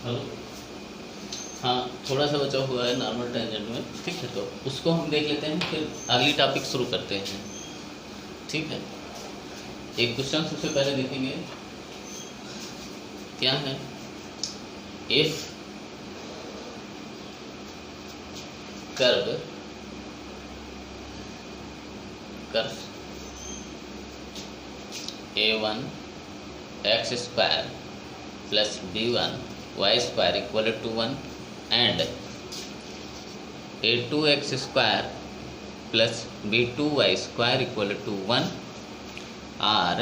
Hello. हाँ, थोड़ा सा बचा हुआ है नॉर्मल टेंजेंट में, ठीक है, तो उसको हम देख लेते हैं, फिर अगली टॉपिक शुरू करते हैं, ठीक है। एक क्वेश्चन सबसे पहले देखेंगे, क्या है, if curve a1 x square plus b1 y square equal to 1 and a2 x square plus b2 y square equal to 1 are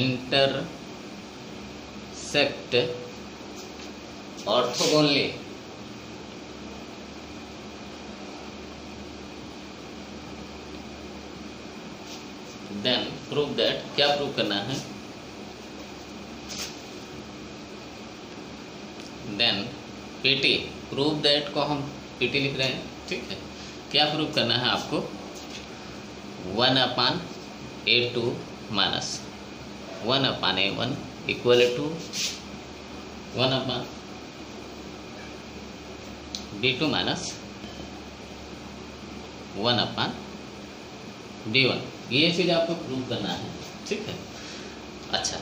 intersect orthogonally then prove that, क्या प्रूव करना है, देन पीटी प्रूव दैट को हम PT लिख रहे हैं, ठीक है। क्या प्रूव करना है आपको, 1/a2 minus 1/a1 equal to 1/b2 minus 1/b1, ये चीज़ आपको प्रूव करना है, ठीक है। अच्छा,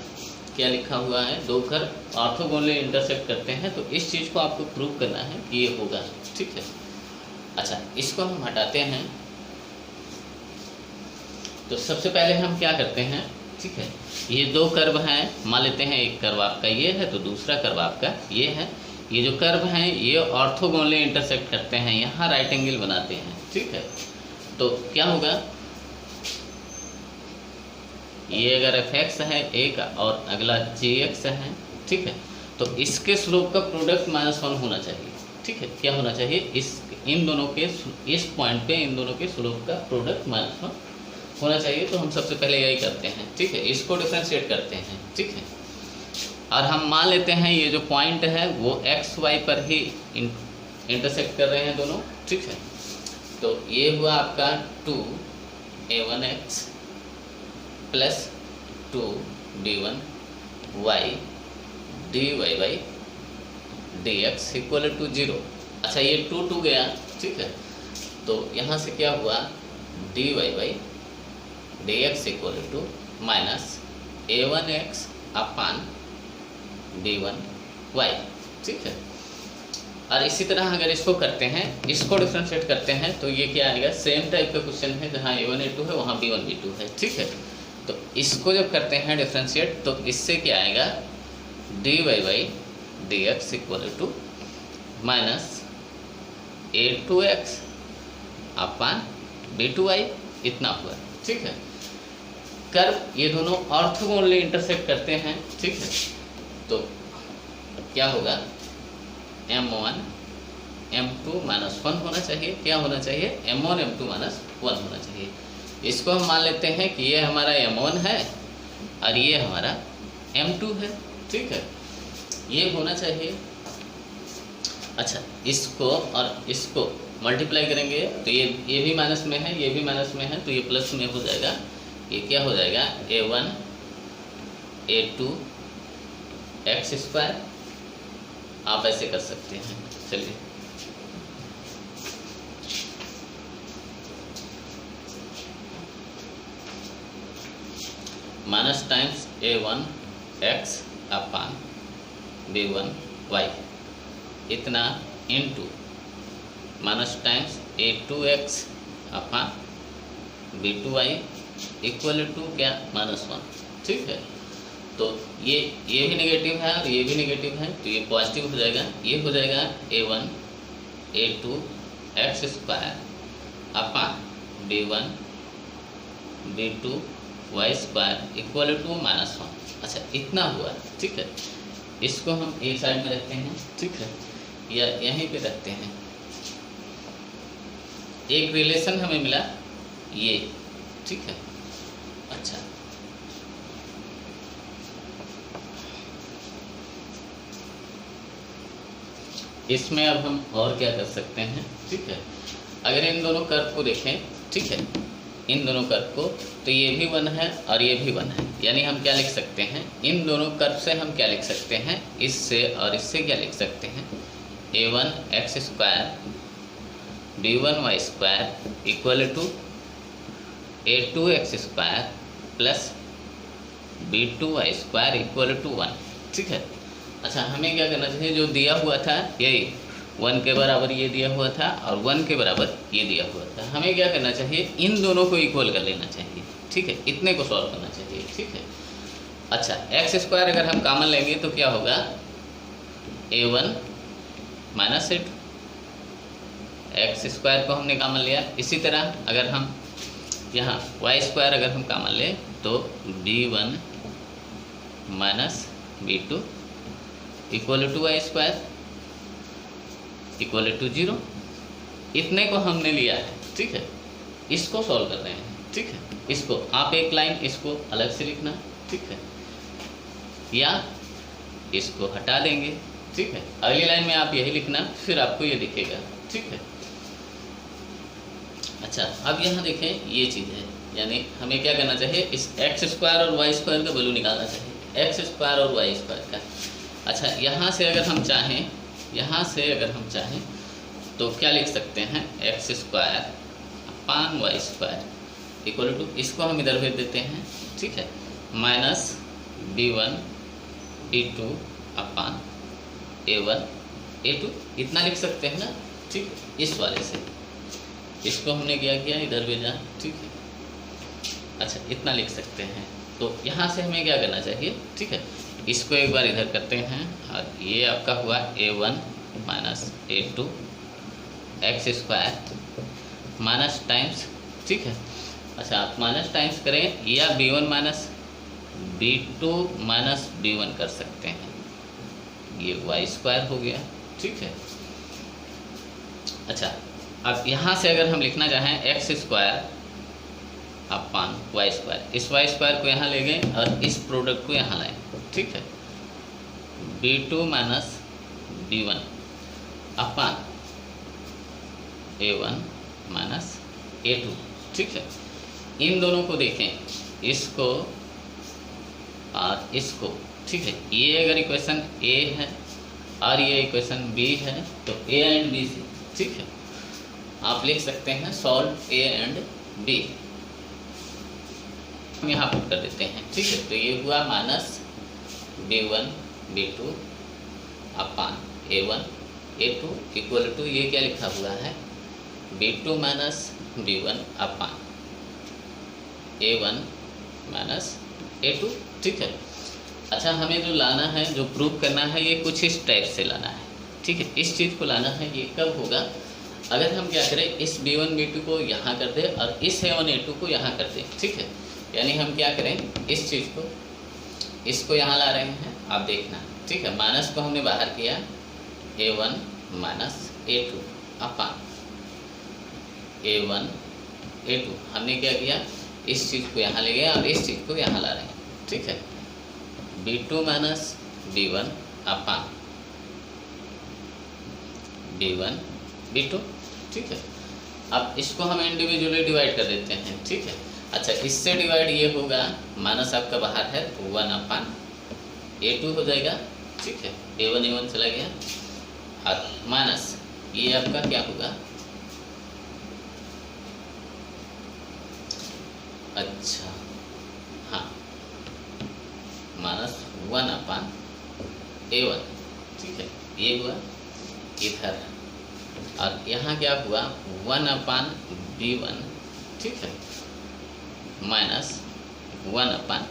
क्या लिखा हुआ है, दो कर्व ऑर्थोगोनली इंटरसेक्ट करते हैं, तो इस चीज़ को आपको प्रूव करना है कि ये होगा, ठीक है। अच्छा, इसको हम हटाते हैं, तो सबसे पहले हम क्या करते हैं, ठीक है, ये दो कर्व हैं, मान लेते हैं एक कर्व आपका ये है तो दूसरा कर्व आपका ये है। ये जो कर्व हैं ये ऑर्थोगोनली इंटरसेक्ट करते हैं, यहाँ राइट एंगल बनाते हैं, ठीक है। तो क्या होगा, ये अगर fx है एक और अगला gx है, ठीक है, तो इसके स्लोप का प्रोडक्ट -1 होना चाहिए, ठीक है। क्या होना चाहिए, इन दोनों के इस पॉइंट पे इन दोनों के स्लोप का प्रोडक्ट -1 होना चाहिए। तो हम सबसे पहले यही करते हैं, ठीक है, इसको डिफरेंशिएट करते हैं, ठीक है। और हम मान लेते हैं ये जो पॉइंट है वो एक्स वाई पर ही इंटरसेक्ट कर रहे हैं दोनों, ठीक है। तो ये हुआ आपका 2a1x plus 2b1y dy by dx equal to 0। अच्छा, ये 2 गया, ठीक है, तो यहाँ से क्या हुआ, dy by dx equal to minus a1x upon b1y, ठीक है। और इसी तरह अगर इसको करते हैं, इसको डिफ्रेंशिएट करते हैं, तो ये क्या आएगा, सेम टाइप का क्वेश्चन है, जहाँ a1 a2 है वहाँ b1 b2 है, ठीक है। तो इसको जब करते हैं डिफ्रेंशिएट, तो इससे क्या आएगा, dy by dx equal to minus a2x upon b2y, इतना हुआ, ठीक है। कर्व ये दोनों ऑर्थोगोनली इंटरसेक्ट करते हैं, ठीक है, तो क्या होगा, m1 m2 -1 होना चाहिए। क्या होना चाहिए, m1 m2 -1 होना चाहिए। इसको हम मान लेते हैं कि ये हमारा m1 है और ये हमारा m2 है, ठीक है, ये होना चाहिए। अच्छा, इसको और इसको मल्टीप्लाई करेंगे तो ये भी माइनस में है, ये भी माइनस में है, तो ये प्लस में हो जाएगा। ये क्या हो जाएगा, a1 a2 x स्क्वायर, आप ऐसे कर सकते हैं। चलिए, minus times a1 x upon b1 y इतना into minus times a2x upon b2y equal to क्या, -1, ठीक है। तो ये भी नेगेटिव है और ये भी नेगेटिव है, तो ये पॉजिटिव हो जाएगा। ये हो जाएगा a1 a2 x square upon b1 b2 y square equal to -1। अच्छा, इतना हुआ, ठीक है। इसको हम एक साइड में रखते हैं, ठीक है, या यहीं पे रखते हैं। एक रिलेशन हमें मिला ये, ठीक है। अच्छा, इसमें अब हम और क्या कर सकते हैं, ठीक है। अगर इन दोनों कर्व को देखें, ठीक है, इन दोनों कर्व को, तो ये भी 1 है और ये भी 1 है। यानी हम क्या लिख सकते हैं, इन दोनों कर्व से हम क्या लिख सकते हैं, इससे और इससे क्या लिख सकते हैं, a1x² b1y² equal to a2x² plus b2y² equal to 1। ठीक है। अच्छा, हमें क्या करना चाहिए, जो दिया हुआ था यही 1 के बराबर ये दिया हुआ था और 1 के बराबर ये दिया हुआ था, हमें क्या करना चाहिए, इन दोनों को इक्वल कर लेना चाहिए। ठीक है, इतने को सॉल्व करना चाहिए। ठीक है। अच्छा, x² अगर हम कॉमन लेंगे तो क्या होगा, a1 माइनस a2, x² को हमने कॉमन लिया। इसी तरह अगर हम यहाँ y² अगर हम कॉमन लें तो b1 minus b2 equal to y² equal to 0। इतने को हमने लिया है। ठीक है, इसको सॉल्व कर रहे हैं। ठीक है, इसको आप एक लाइन इसको अलग से लिखना। ठीक है, या इसको हटा देंगे। ठीक है, अगली लाइन में आप यही लिखना, फिर आपको ये दिखेगा। ठीक है। अच्छा, अब यहाँ देखें ये चीज़ है, यानी हमें क्या करना चाहिए, इस x² और y² का वैल्यू निकालना चाहिए, x² और y² का। अच्छा, यहाँ से अगर हम चाहें, यहाँ से अगर हम चाहें तो क्या लिख सकते हैं, x² upon y² equal to, इसको हम इधर भेज देते हैं। ठीक है, माइनस b1 b2 अपान a1 a2, इतना लिख सकते हैं ना। ठीक है, इस वाले से इसको हमने क्या किया, इधर भेजा। ठीक है। अच्छा, इतना लिख सकते हैं। तो यहाँ से हमें क्या करना चाहिए, ठीक है, इसको एक बार इधर करते हैं और ये आपका हुआ a1 minus a2 x² minus times. ठीक है। अच्छा, आप माइनस टाइम्स करें या b1 minus b2 minus b1 कर सकते हैं, ये y² हो गया। ठीक है। अच्छा, अब यहाँ से अगर हम लिखना चाहें x² अपान y², इस y² को यहाँ ले गए और इस प्रोडक्ट को यहाँ लाएं। ठीक है, b2 माइनस b1 अपान a1 माइनस a2। ठीक है, इन दोनों को देखें, इसको और इसको। ठीक है, ये अगर इक्वेशन a है और ये इक्वेशन b है तो a एंड b से, ठीक है, आप लिख सकते हैं सॉल्व a एंड b। हम यहाँ पुट कर देते हैं। ठीक है, तो ये हुआ minus b1 b2 upon a1 a2 equal to, ये क्या लिखा हुआ है, b2 माइनस b1 अपान a1 माइनस a2। ठीक है। अच्छा, हमें जो लाना है, जो प्रूव करना है, ये कुछ इस टाइप से लाना है। ठीक है, इस चीज़ को लाना है। ये कब होगा, अगर हम क्या करें, इस b1 b2 को यहाँ कर दें और इस a1 a2 को यहाँ कर दें। ठीक है, यानी हम क्या करें, इस चीज़ को, इसको यहाँ ला रहे हैं, आप देखना। ठीक है, माइनस को हमने बाहर किया, a1 माइनस a2 अपान a1 a2, हमने क्या किया, इस चीज़ को यहाँ ले गए और इस चीज़ को यहाँ ला रहे हैं। ठीक है, b2 माइनस b1 अपान b1 b2। ठीक है, अब इसको हम इंडिविजुअली डिवाइड कर देते हैं। ठीक है। अच्छा, इससे डिवाइड ये होगा, माइनस आपका बाहर है तो 1 अपान a2 हो जाएगा। ठीक है, a1 a1 चला गया और माइनस ये आपका क्या होगा, अच्छा हाँ, माइनस 1 अपान a1। ठीक है, ये हुआ इधर और यहाँ क्या हुआ, 1 अपान b1। ठीक है, माइनस 1 अपान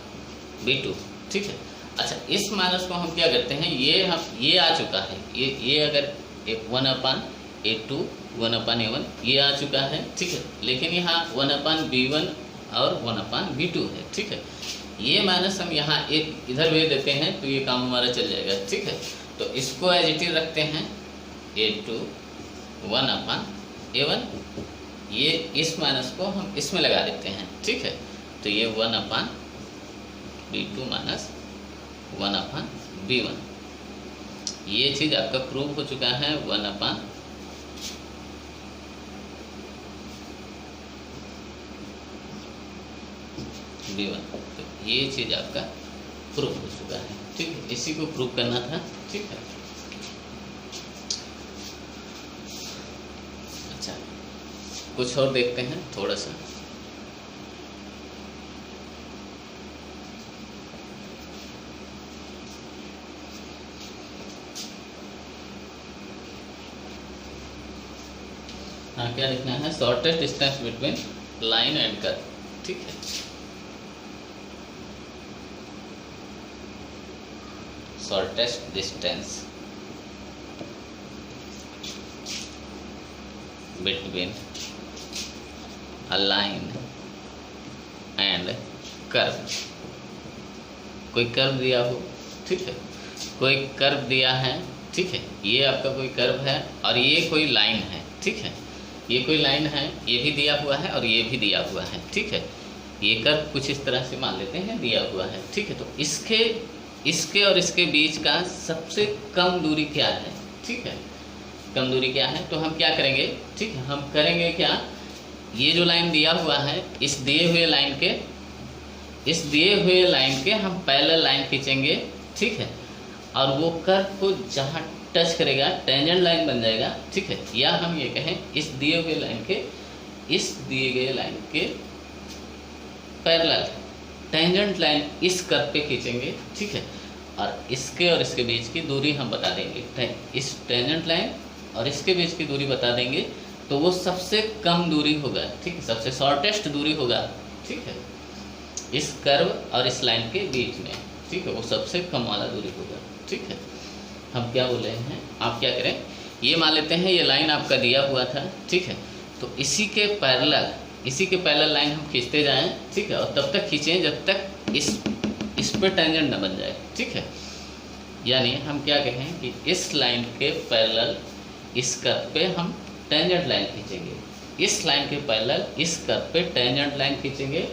b2। ठीक है। अच्छा, इस माइनस को हम क्या करते हैं, ये आ चुका है, ये अगर 1 अपान a2 1 अपान a1 ये आ चुका है। ठीक है, लेकिन यहाँ 1 अपान b1 और 1 अपान b2 है। ठीक है, ये माइनस हम यहाँ एक इधर भेज देते हैं तो ये काम हमारा चल जाएगा। ठीक है, तो इसको एज इट इज रखते हैं, a2 1 अपान a1, ये इस माइनस को हम इसमें लगा देते हैं। ठीक है, तो ये 1 अपान b2 माइनस 1 अपान b1, ये चीज़ आपका प्रूव हो चुका है। 1 अपान B1। तो ये चीज़ आपका प्रूव हो चुका है, ठीक है। इसी को प्रूव करना था, ठीक है। अच्छा, कुछ और देखते हैं थोड़ा सा। हाँ, क्या लिखना है? Shortest distance between line and curve, ठीक है। Shortest distance between a line and curve. कोई कर्व दिया हो, ठीक है, कोई कर्व दिया है, ठीक है। ये आपका कोई कर्व है और ये कोई लाइन है, ठीक है। ये कोई लाइन है, ये भी दिया हुआ है और ये भी दिया हुआ है, ठीक है। ये कर्व कुछ इस तरह से मान लेते हैं दिया हुआ है, ठीक है। तो इसके और इसके बीच का सबसे कम दूरी क्या है, ठीक है। कम दूरी क्या है? तो हम क्या करेंगे, ठीक है, हम करेंगे क्या, ये जो लाइन दिया हुआ है, इस दिए हुए लाइन के हम पैरेलल लाइन खींचेंगे, ठीक है। और वो कर्व को जहाँ टच करेगा टेंजेंट लाइन बन जाएगा, ठीक है। या हम ये कहें इस दिए गए लाइन के पैरेलल टेंजेंट लाइन इस कर्व पे खींचेंगे, ठीक है। और इसके और इसके बीच की दूरी हम बता देंगे, इस टेंजेंट लाइन और इसके बीच की दूरी बता देंगे। तो वो सबसे कम दूरी होगा, ठीक है, सबसे शॉर्टेस्ट दूरी होगा, ठीक है, इस कर्व और इस लाइन के बीच में, ठीक है। वो सबसे कम वाला दूरी होगा, ठीक है। हम क्या बोल रहे हैं, आप क्या करें, ये मान लेते हैं ये लाइन आपका दिया हुआ था, ठीक है। तो इसी के पैरेलल लाइन हम खींचते जाएं, ठीक है। और तब तक खींचें जब तक इस पे टेंजेंट न बन जाए, ठीक है। यानी हम क्या कहें कि इस लाइन के पैरेलल इस कर्व पे हम टेंजेंट लाइन खींचेंगे, इस लाइन के पैरेलल इस कर्व पे टेंजेंट लाइन खींचेंगे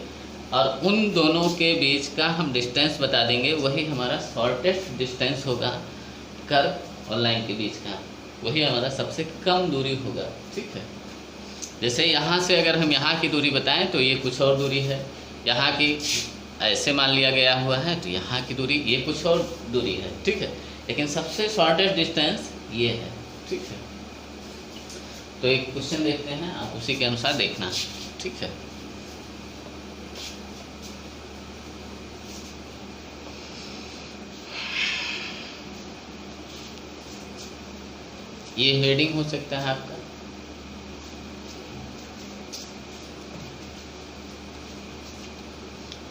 और उन दोनों के बीच का हम डिस्टेंस बता देंगे। वही हमारा शॉर्टेस्ट डिस्टेंस होगा कर्व और लाइन के बीच का, वही हमारा सबसे कम दूरी होगा, ठीक है। जैसे यहाँ से अगर हम यहाँ की दूरी बताएं तो ये कुछ और दूरी है, यहाँ की ऐसे मान लिया गया हुआ है, तो यहाँ की दूरी ये कुछ और दूरी है, ठीक है। लेकिन सबसे शॉर्टेस्ट डिस्टेंस ये है, ठीक है। तो एक क्वेश्चन देखते हैं, आप उसी के अनुसार देखना, ठीक है। ये हेडिंग हो सकता है आपका,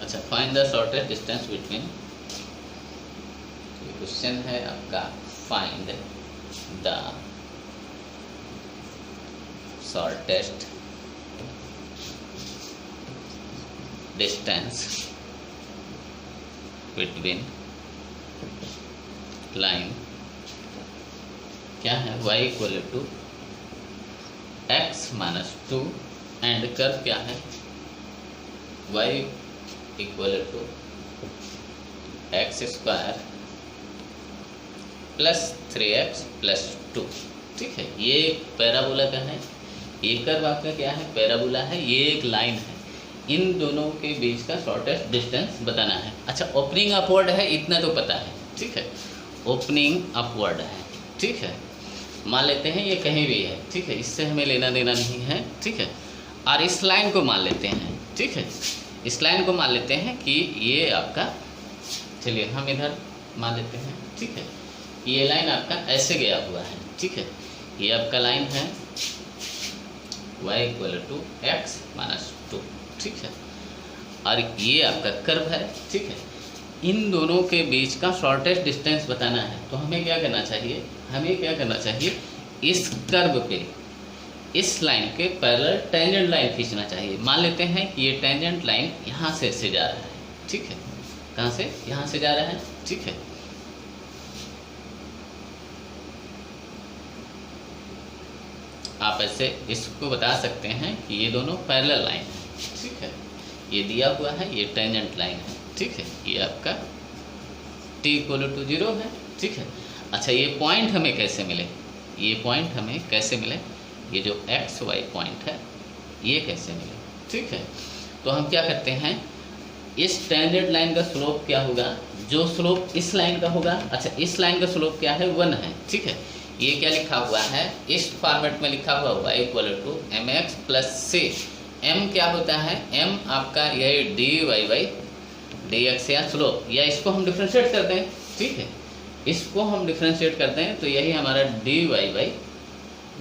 अच्छा, find the shortest distance between, question है आपका, find the shortest distance between line, क्या है, y equal to x minus 2 and curve क्या है, y equal to x square plus 3x plus 2, ठीक है। ये पैराबोला का है, ये कर्व आपका क्या है, पैराबोला है, ये एक लाइन है। इन दोनों के बीच का शॉर्टेस्ट डिस्टेंस बताना है। अच्छा, ओपनिंग अपवर्ड है, इतना तो पता है, ठीक है, ओपनिंग अपवर्ड है, ठीक है। मान लेते हैं ये कहीं भी है, ठीक है, इससे हमें लेना देना नहीं है, ठीक है। और इस लाइन को मान लेते हैं, ठीक है, इस लाइन को मान लेते हैं कि ये आपका, चलिए हम इधर मान लेते हैं, ठीक है, ये लाइन आपका ऐसे गया हुआ है, ठीक है। ये आपका लाइन है y equal to x minus 2, ठीक है। और ये आपका कर्व है, ठीक है। इन दोनों के बीच का शॉर्टेस्ट डिस्टेंस बताना है, तो हमें क्या करना चाहिए, इस कर्व पे इस लाइन के पैरेलल टेंजेंट लाइन खींचना चाहिए। मान लेते हैं कि ये टेंजेंट लाइन यहाँ से जा रहा है, ठीक है, कहाँ से, यहाँ से जा रहा है, ठीक है। आप ऐसे इसको बता सकते हैं कि ये दोनों पैरेलल लाइन है, ठीक है। ये दिया हुआ है, ये टेंजेंट लाइन है, ठीक है। ये आपका t इक्वल टू 0 है, ठीक है। अच्छा, ये पॉइंट हमें कैसे मिले, ये जो x y पॉइंट है ये कैसे मिले, ठीक है। तो हम क्या करते हैं, इस टेंजेंट लाइन का स्लोप क्या होगा, जो स्लोप इस लाइन का होगा। अच्छा, इस लाइन का स्लोप क्या है, 1 है, ठीक है। ये क्या लिखा हुआ है, इस फॉर्मेट में लिखा हुआ y equal to m x plus c. m क्या होता है, m आपका यही d y by d x या स्लोप, या इसको हम डिफ्रेंशिएट कर दें, ठीक है, इसको हम डिफ्रेंशिएट करते हैं तो यही हमारा d y by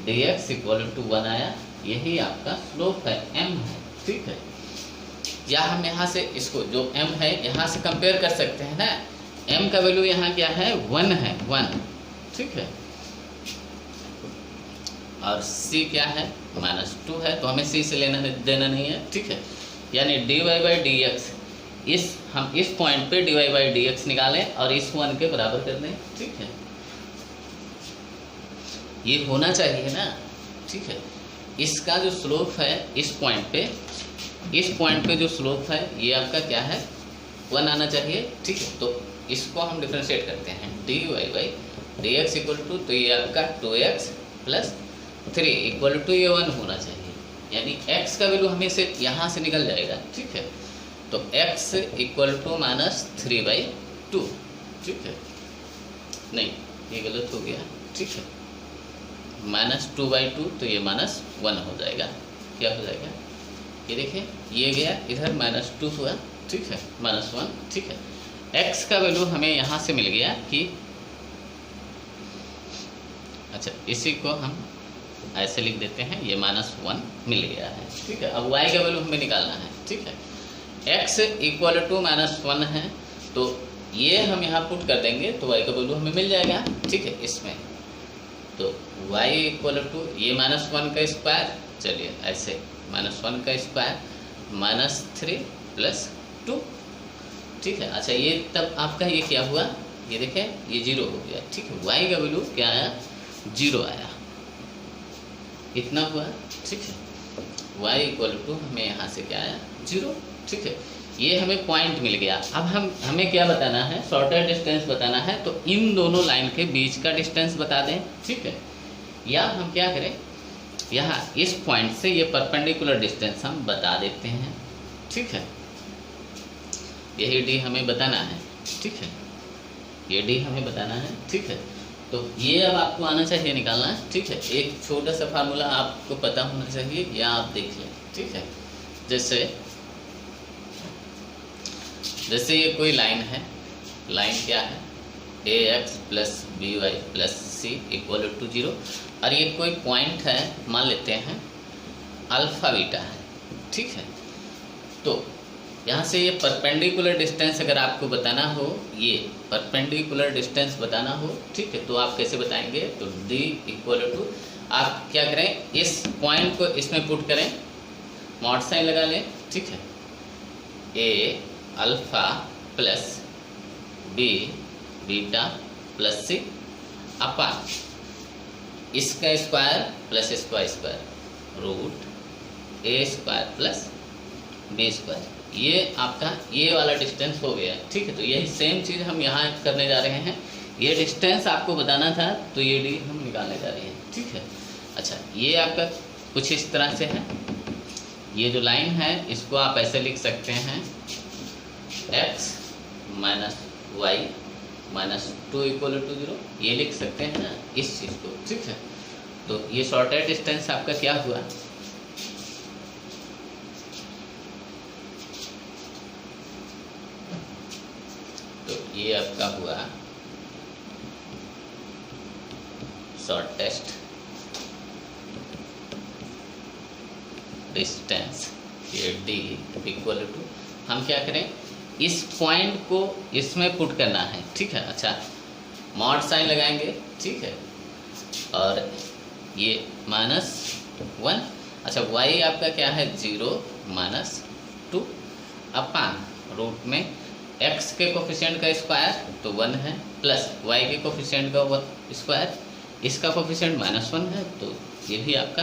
d x equal to 1 आया, यही आपका स्लोप है, m है, ठीक है। या हम यहाँ से इसको जो m है यहाँ से कंपेयर कर सकते हैं ना, m का वैल्यू यहाँ क्या है, 1 है, 1, ठीक है, और c क्या है, -2 है, तो हमें c से लेना देना नहीं है, ठीक है। यानी d y by d x, हम इस पॉइंट पे d y by d x निकालें और इस 1 के बराबर कर दें, ठीक है। ये होना चाहिए ना, ठीक है। इसका जो स्लोप है इस पॉइंट पे जो स्लोप है ये आपका क्या है, 1 आना चाहिए, ठीक है। तो इसको हम डिफ्रेंशिएट करते हैं, d y by d x equal to, तो ये आपका 2x प्लस 3 इक्वल टू ये 1 होना चाहिए, यानी x का वैल्यू हमें से यहाँ से निकल जाएगा, ठीक है। तो x इक्वल टू -3/2, ठीक है, नहीं ये गलत हो गया, ठीक है, -2/2, तो ये -1 हो जाएगा, क्या हो जाएगा, ये देखिए ये गया इधर -2 हुआ, ठीक है, -1, ठीक है। x का वैल्यू हमें यहाँ से मिल गया कि, अच्छा इसी को हम ऐसे लिख देते हैं, ये -1 मिल गया है, ठीक है। अब y का वैल्यू हमें निकालना है, ठीक है। x इक्वल टू -1 है, तो ये हम यहाँ पुट कर देंगे तो y का वैल्यू हमें मिल जाएगा, ठीक है, इसमें। तो y इक्वल टू ये -1 का स्क्वायर, चलिए ऐसे -1 का स्क्वायर -3 + 2, ठीक है। अच्छा ये तब आपका ये क्या हुआ, ये देखें ये 0 हो गया, ठीक है। y का वैल्यू क्या आया, 0 आया, इतना हुआ, ठीक है। y इक्वल टू हमें यहाँ से क्या आया, 0, ठीक है। ये हमें पॉइंट मिल गया। अब हमें क्या बताना है, शॉर्टर डिस्टेंस बताना है, तो इन दोनों लाइन के बीच का डिस्टेंस बता दें, ठीक है। या हम क्या करें, यहाँ इस पॉइंट से ये परपेंडिकुलर डिस्टेंस हम बता देते हैं, ठीक है। यही d हमें बताना है, ठीक है, ये d हमें बताना है, ठीक है। तो ये अब आपको आना चाहिए निकालना, ठीक है। एक छोटा सा फार्मूला आपको पता होना चाहिए, या आप देख लें, ठीक है। जैसे ये कोई लाइन है, लाइन क्या है, ax plus by plus c equal to 0, और ये कोई पॉइंट है, मान लेते हैं अल्फा बीटा है, ठीक है। तो यहाँ से ये परपेंडिकुलर डिस्टेंस अगर आपको बताना हो, ये परपेंडिकुलर डिस्टेंस बताना हो, ठीक है, तो आप कैसे बताएंगे, तो d इक्वल टू, आप क्या करें, इस पॉइंट को इसमें पुट करें, मॉड साइन लगा लें, ठीक है, a alpha plus b beta plus c upon इसका स्क्वायर प्लस इसका square root a square plus b square, ये आपका ये वाला डिस्टेंस हो गया, ठीक है। तो यही सेम चीज़ हम यहाँ करने जा रहे हैं, ये डिस्टेंस आपको बताना था, तो ये d हम निकालने जा रहे हैं, ठीक है। अच्छा ये आपका कुछ इस तरह से है, ये जो लाइन है इसको आप ऐसे लिख सकते हैं, x minus y -2 equal to 0, ये लिख सकते हैं ना इस चीज़ को, ठीक है। तो ये शॉर्टेड डिस्टेंस आपका क्या हुआ, तो ये आपका हुआ शॉर्टेस्ट डिस्टेंस, ये d इक्वल टू, हम क्या करें, इस पॉइंट को इसमें पुट करना है, ठीक है। अच्छा मॉड साइन लगाएंगे, ठीक है, और ये -1, अच्छा y आपका क्या है 0 -2 अपान रूट में x के कोफिशिएंट का स्क्वायर तो 1 है, प्लस y के कोफिशिएंट का स्क्वायर, इसका कोफिशिएंट -1 है, तो ये भी आपका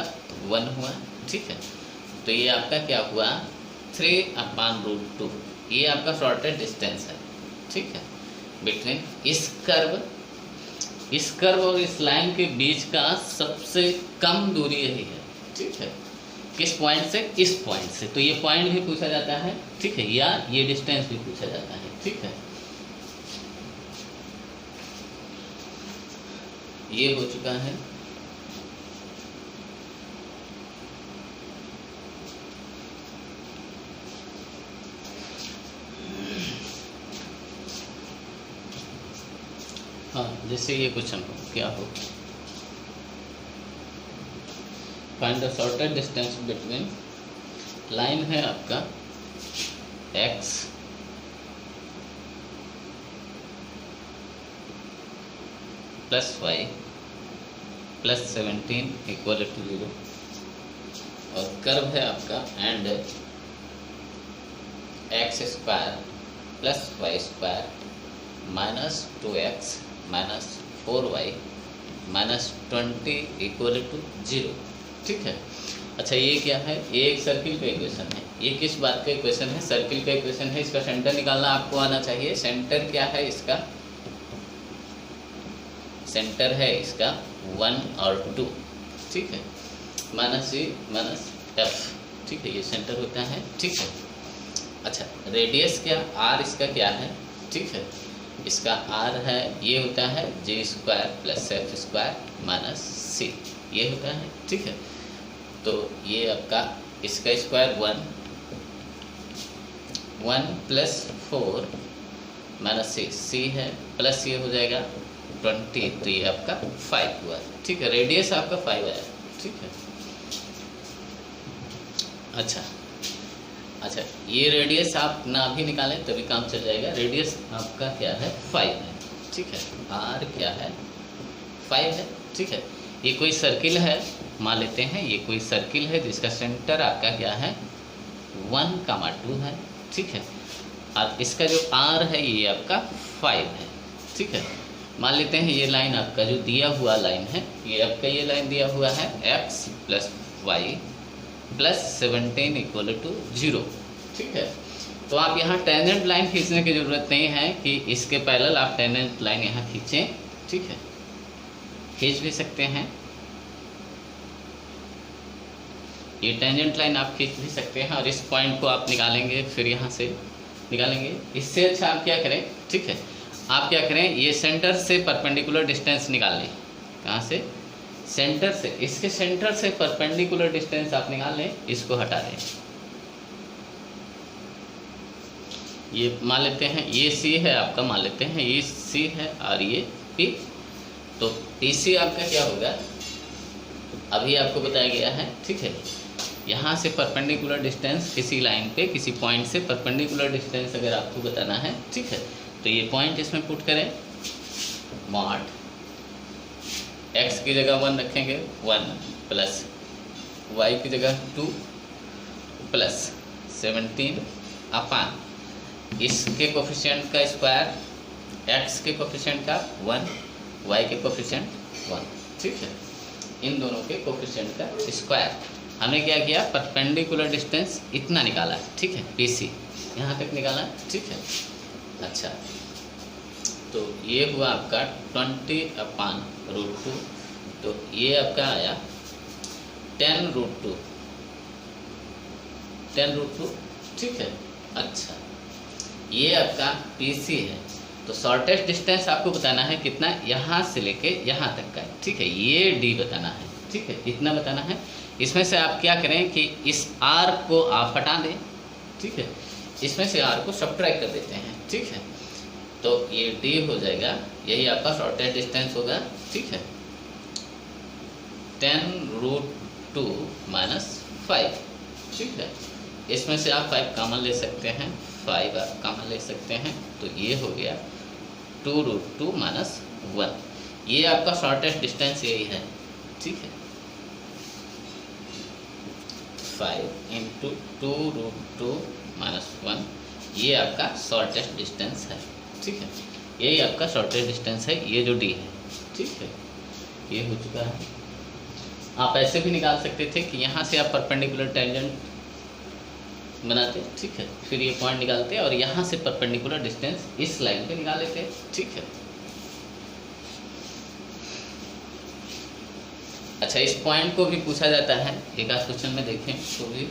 1 हुआ, ठीक है। तो ये आपका क्या हुआ 3/√2, ये आपका शॉर्टेड डिस्टेंस है, ठीक है, बिटवीन इस कर्व और इस लाइन के बीच का सबसे कम दूरी यही है, ठीक है। किस पॉइंट से, इस पॉइंट से। तो ये पॉइंट भी पूछा जाता है, ठीक है, या ये डिस्टेंस भी पूछा जाता है, ठीक है। ये हो चुका है। हाँ, जैसे ये क्वेश्चन हो, क्या हो, find the shortest distance between, line है आपका x plus y plus 17 equal to 0, और कर्व है आपका and x square plus y square minus 2x minus 4y minus 20 equal to 0, ठीक है। अच्छा, ये क्या है, ये एक सर्किल का इक्वेशन है। ये किस बात का इक्वेशन है, सर्किल का इक्वेशन है। इसका सेंटर निकालना आपको आना चाहिए। सेंटर क्या है इसका, सेंटर है इसका 1 और 2, ठीक है, माइनस c माइनस f, ठीक है, ये सेंटर होता है, ठीक है। अच्छा, रेडियस क्या, r इसका क्या है, ठीक है, इसका r है, ये होता है G square plus F square minus C, ये होता है, ठीक है। तो ये आपका इसका स्क्वायर 1 प्लस 4 माइनस सी है, प्लस ये हो जाएगा 20, तो ये आपका 5 हुआ, ठीक है। रेडियस आपका 5 आया, ठीक है। अच्छा, ये रेडियस आप ना भी निकालें तभी काम चल जाएगा। रेडियस आपका क्या है, 5 है, ठीक है। r क्या है, 5 है, ठीक है। ये कोई सर्किल है, मान लेते हैं ये कोई सर्किल है जिसका सेंटर आपका क्या है 1,2 है, ठीक है। और इसका जो r है ये आपका 5 है, ठीक है। मान लेते हैं ये लाइन आपका जो दिया हुआ लाइन है, ये आपका ये लाइन दिया हुआ है x plus y plus 17 equal to 0, ठीक है। तो आप यहाँ टेंजेंट लाइन खींचने की ज़रूरत नहीं है कि इसके पैरेलल आप टेंजेंट लाइन यहाँ खींचें, ठीक है, खींच भी सकते हैं। ये टेंजेंट लाइन आप खींच भी सकते हैं और इस पॉइंट को आप निकालेंगे, फिर यहाँ से निकालेंगे। इससे अच्छा आप क्या करें, ठीक है, आप क्या करें, ये सेंटर से परपेंडिकुलर डिस्टेंस निकाल लें। कहाँ से, सेंटर से, इसके सेंटर से परपेंडिकुलर डिस्टेंस आप निकाल लें, इसको हटा दें। ये मान लेते हैं ये C है आपका, मान लेते हैं ये C है और ये P, तो PC आपका क्या होगा, अभी आपको बताया गया है, ठीक है। यहाँ से परपेंडिकुलर डिस्टेंस किसी लाइन पे, किसी पॉइंट से परपेंडिकुलर डिस्टेंस अगर आपको बताना है, ठीक है, तो ये पॉइंट इसमें पुट करें, मॉड x की जगह 1 रखेंगे, 1 प्लस y की जगह 2 प्लस 17 अपान इसके कोफिशिएंट का स्क्वायर, x के कोफिशिएंट का 1, y के कोफिशिएंट 1, ठीक है। इन दोनों के कोफिशिएंट का स्क्वायर। हमने क्या किया, परपेंडिकुलर डिस्टेंस इतना निकाला, ठीक है, PC यहाँ तक निकाला, ठीक है। अच्छा, तो ये हुआ आपका 20/√2, तो ये आपका आया 10√2, 10√2, ठीक है। अच्छा, ये आपका PC है, तो शॉर्टेस्ट डिस्टेंस आपको बताना है कितना, यहाँ से लेके यहाँ तक का, ठीक है, ये D बताना है, ठीक है, इतना बताना है। इसमें से आप क्या करें कि इस R को आप हटा दें, ठीक है, इसमें से R को सब्ट्रैक्ट कर देते हैं, ठीक है, तो ये D हो जाएगा, यही आपका शॉर्टेस्ट डिस्टेंस होगा, ठीक है। 10√2 माइनस 5, ठीक है, इसमें से आप 5 कॉमन ले सकते हैं, 5 आप कॉमन ले सकते हैं, तो ये हो गया 2√2 माइनस 1, ये आपका शॉर्टेस्ट डिस्टेंस यही है, ठीक है। 5 इंटू 2√2 माइनस 1, ये आपका शॉर्टेस्ट डिस्टेंस है, ठीक है, यही आपका शॉर्टेस्ट डिस्टेंस है, ये जो D है, ठीक है, ये हो चुका है। आप ऐसे भी निकाल सकते थे कि यहाँ से आप परपेंडिकुलर टेंजेंट बनाते, ठीक है, फिर ये पॉइंट निकालते और यहाँ से परपेंडिकुलर डिस्टेंस इस लाइन पे निकाल लेते, ठीक है। अच्छा, इस पॉइंट को भी पूछा जाता है, एक आध क्वेश्चन में देखें तो भी।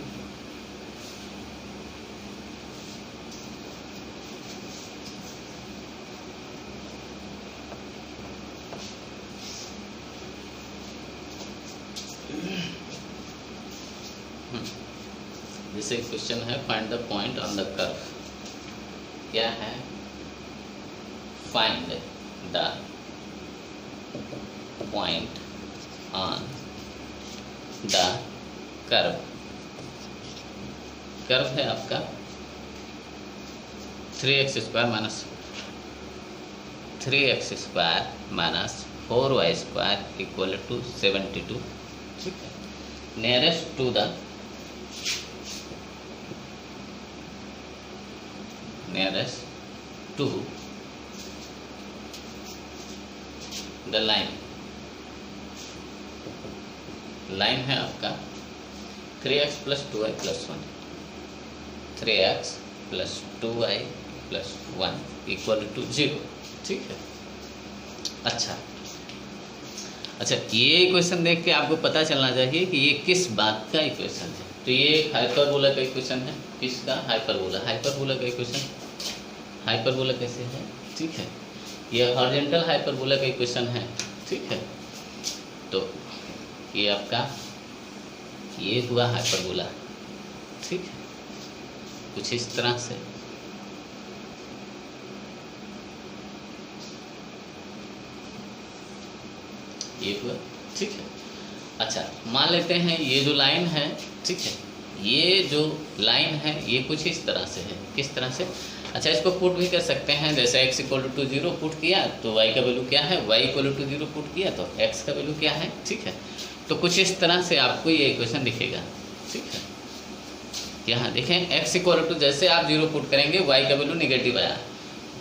जैसे क्वेश्चन है find the point on the curve. क्या है? Find the point on the curve. Curve है आपका 3x² minus 4y² equal to 72। ठीक है, nearest to the line. Line है आपका 3x + 2y + 1, 3x + 2y + 1 equal to 0। ठीक है, अच्छा, ये इक्वेशन देख के आपको पता चलना चाहिए कि ये किस बात का इक्वेशन है। तो ये हाइपरबोला का इक्वेशन है। किसका? हाइपरबोला। हाइपरबोला का इक्वेशन, हाइपरबोला कैसे है? ठीक है, ये हॉरिजॉन्टल हाइपरबोला का इक्वेशन है। ठीक है, तो ये आपका ये हुआ हाइपरबोला। ठीक है, कुछ इस तरह से ये हुआ। ठीक है, अच्छा, मान लेते हैं ये जो लाइन है, ठीक है, ये जो लाइन है ये कुछ इस तरह से है। किस तरह से? अच्छा, इसको पुट भी कर सकते हैं, जैसे x = 0 पुट किया तो y का वैल्यू क्या है, y = 0 पुट किया तो x का वैल्यू क्या है। ठीक है, तो कुछ इस तरह से आपको ये इक्वेशन दिखेगा। ठीक है, यहाँ देखें x = जैसे आप 0 पुट करेंगे y का वैल्यू नेगेटिव आया,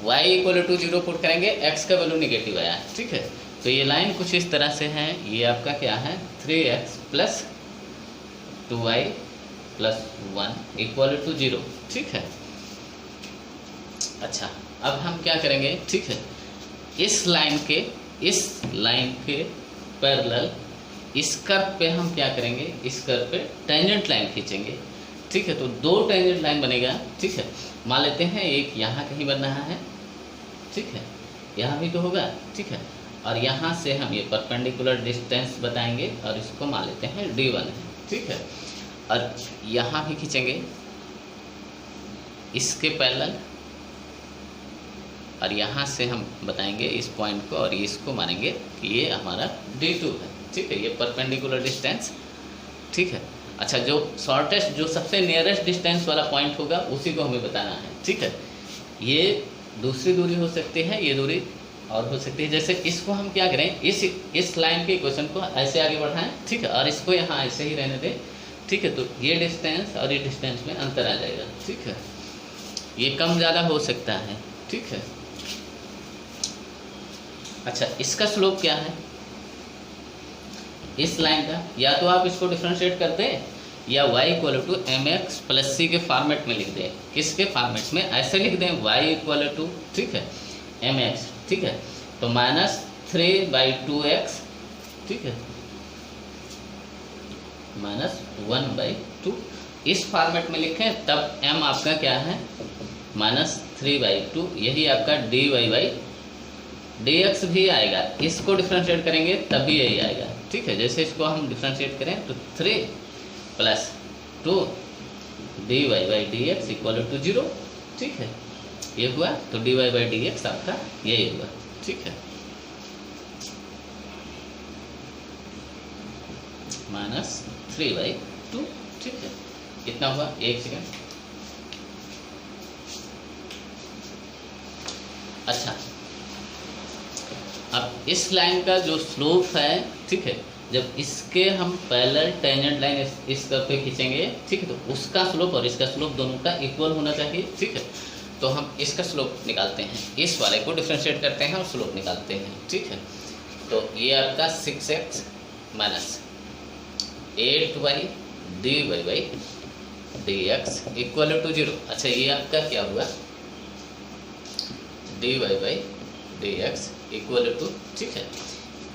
y = 0 पुट करेंगे x का वैल्यू नेगेटिव आया। ठीक है, तो ये लाइन कुछ इस तरह से है। ये आपका क्या है? 3x + 2y + 1 equal to 0। ठीक है, अच्छा, अब हम क्या करेंगे? ठीक है, इस लाइन के पैरेलल इस कर्व पे हम क्या करेंगे? इस कर्व पे टेंजेंट लाइन खींचेंगे। ठीक है, तो 2 टेंजेंट लाइन बनेगा। ठीक है, मान लेते हैं एक यहाँ कहीं बन रहा है। ठीक है, यहाँ भी तो होगा। ठीक है, और यहाँ से हम ये परपेंडिकुलर डिस्टेंस बताएंगे और इसको मान लेते हैं D1 है। ठीक है, और यहाँ भी खींचेंगे इसके पैरेलल, और यहाँ से हम बताएंगे इस पॉइंट को और इसको मानेंगे कि ये हमारा D2 है। ठीक है, ये परपेंडिकुलर डिस्टेंस। ठीक है, अच्छा, जो शॉर्टेस्ट, जो सबसे नियरेस्ट डिस्टेंस वाला पॉइंट होगा उसी को हमें बताना है। ठीक है, ये दूसरी दूरी हो सकती है, ये दूरी और हो सकती है। जैसे इसको हम क्या करें, इस लाइन के इक्वेशन को ऐसे आगे बढ़ाएं। ठीक है, और इसको यहाँ ऐसे ही रहने दें। ठीक है, तो ये डिस्टेंस और ये डिस्टेंस में अंतर आ जाएगा। ठीक है, ये कम ज़्यादा हो सकता है। ठीक है, अच्छा, इसका स्लोप क्या है इस लाइन का? या तो आप इसको डिफरेंशिएट करते हैं या y = mx + c के फॉर्मेट में लिख दें। किसके फॉर्मेट में? ऐसे लिख दें y = ठीक है mx। ठीक है, तो -3/2x। ठीक है, -1/2 इस फॉर्मेट में लिखें, तब m आपका क्या है? -3/2। यही आपका dy/dx भी आएगा। इसको डिफरेंशिएट करेंगे तभी यही आएगा। ठीक है, जैसे इसको हम डिफरेंशिएट करें तो 3 + 2 dy/dx इक्वल टू 0। ठीक है, ये हुआ, तो dy/dx आपका यही हुआ। ठीक है, -3/2। ठीक है, कितना हुआ? 1 सेकेंड। अच्छा, अब इस लाइन का जो स्लोप है, ठीक है, जब इसके हम पैरेलल टेंजेंट लाइन इस तरफ पे खींचेंगे, ठीक है, तो उसका स्लोप और इसका स्लोप दोनों का इक्वल होना चाहिए। ठीक है, तो हम इसका स्लोप निकालते हैं, इस वाले को डिफरेंशिएट करते हैं और स्लोप निकालते हैं। ठीक है, तो ये आपका 6x - 8y dy/dx equal to 0। अच्छा, ये आपका क्या हुआ? dy/dx इक्वल टू, ठीक है,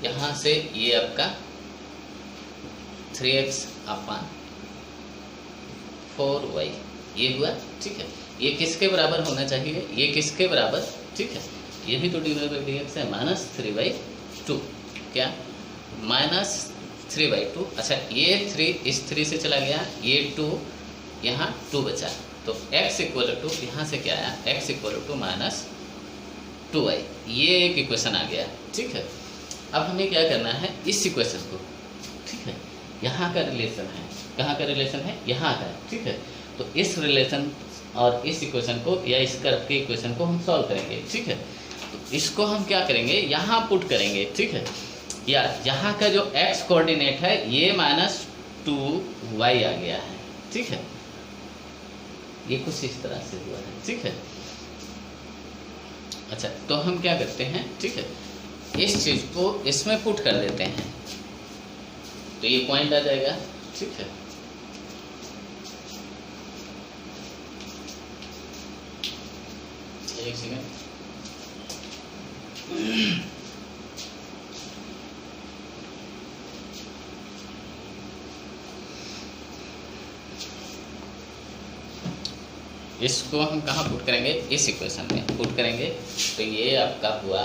यहाँ से ये आपका 3x अपान 4y ये हुआ, ठीक है। ये किसके बराबर होना चाहिए, ये किसके बराबर, ठीक है, ये भी तो dy/dx है -3/2, क्या -3/2। अच्छा ये 3 इस 3 से चला गया, ये 2 यहाँ 2 बचा, तो x = यहाँ से क्या आया, x = -2y, ये एक इक्वेशन आ गया, ठीक है। अब हमें क्या करना है, इस इक्वेशन को, ठीक है, यहाँ का रिलेशन है, कहाँ का रिलेशन है, यहाँ का, ठीक है। तो इस रिलेशन और इस इक्वेशन को या इस कर्व के इक्वेशन को हम सॉल्व करेंगे, ठीक है। तो इसको हम क्या करेंगे, यहाँ पुट करेंगे, ठीक है, या यहाँ का जो x कोऑर्डिनेट है ये -2y आ गया है, ठीक है। ये कुछ इस तरह से हुआ है, ठीक है। अच्छा तो हम क्या करते हैं, ठीक है, इस चीज़ को इसमें पुट कर देते हैं, तो ये पॉइंट आ जाएगा, ठीक है। एक सेकेंड, इसको हम कहाँ पुट करेंगे, इस इक्वेशन में पुट करेंगे, तो ये आपका हुआ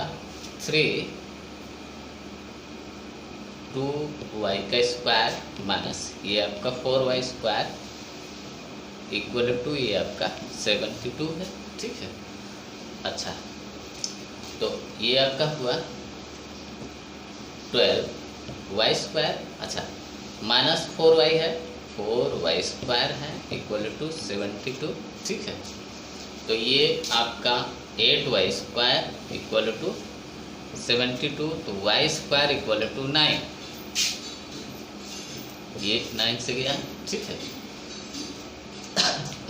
3 2y² माइनस ये आपका 4y² = ये आपका 72 है, ठीक है। अच्छा तो ये आपका हुआ 12y², अच्छा -4y है, 4y² है = 72, ठीक है। तो ये आपका 8y² = 72, तो y² = 9, ये 9 से गया, ठीक है।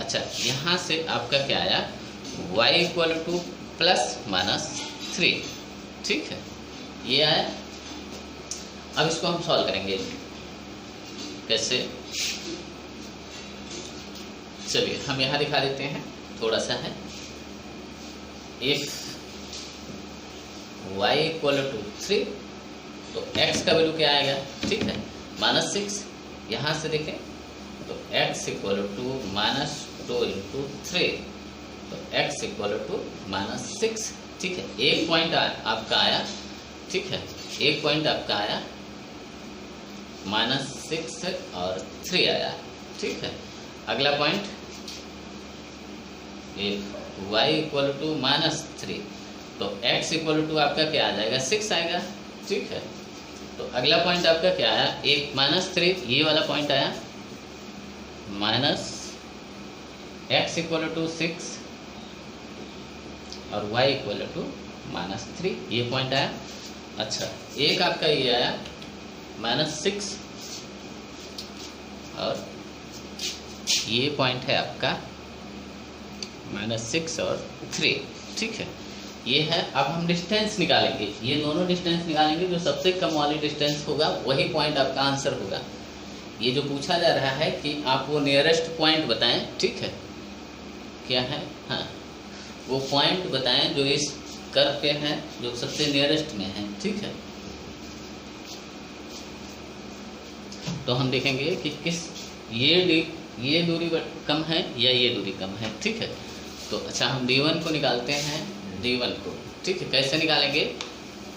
अच्छा यहाँ से आपका क्या आया, y = ±3, ठीक है, ये आया। अब इसको हम सॉल्व करेंगे, कैसे, चलिए हम यहाँ दिखा देते हैं, थोड़ा सा है। इफ y = 3 तो x का वैल्यू क्या आएगा, ठीक है, -6, यहाँ से देखें तो x = -2 × 3, तो x = -6, ठीक है। एक पॉइंट आपका आया, ठीक है, एक पॉइंट आपका आया -6 और 3 आया, ठीक है। अगला पॉइंट y = -3 तो x = आपका क्या आ जाएगा, 6 आएगा, ठीक है। तो अगला पॉइंट आपका क्या आया, एक -3 ये वाला पॉइंट आया, x = 6 और y = -3 ये पॉइंट आया। अच्छा एक आपका ये आया -6 और ये पॉइंट है आपका -6 और 3, ठीक है, ये है। अब हम डिस्टेंस निकालेंगे, ये दोनों डिस्टेंस निकालेंगे, जो सबसे कम वाली डिस्टेंस होगा वही पॉइंट आपका आंसर होगा। ये जो पूछा जा रहा है कि आप वो नियरेस्ट पॉइंट बताएं, ठीक है, क्या है, हाँ वो पॉइंट बताएं जो इस कर्व पे हैं, जो सबसे नियरेस्ट में है, ठीक है। तो हम देखेंगे कि किस ये दूरी कम है या ये दूरी कम है, ठीक है। तो अच्छा हम d1 को निकालते हैं, d1 को, ठीक है, कैसे निकालेंगे,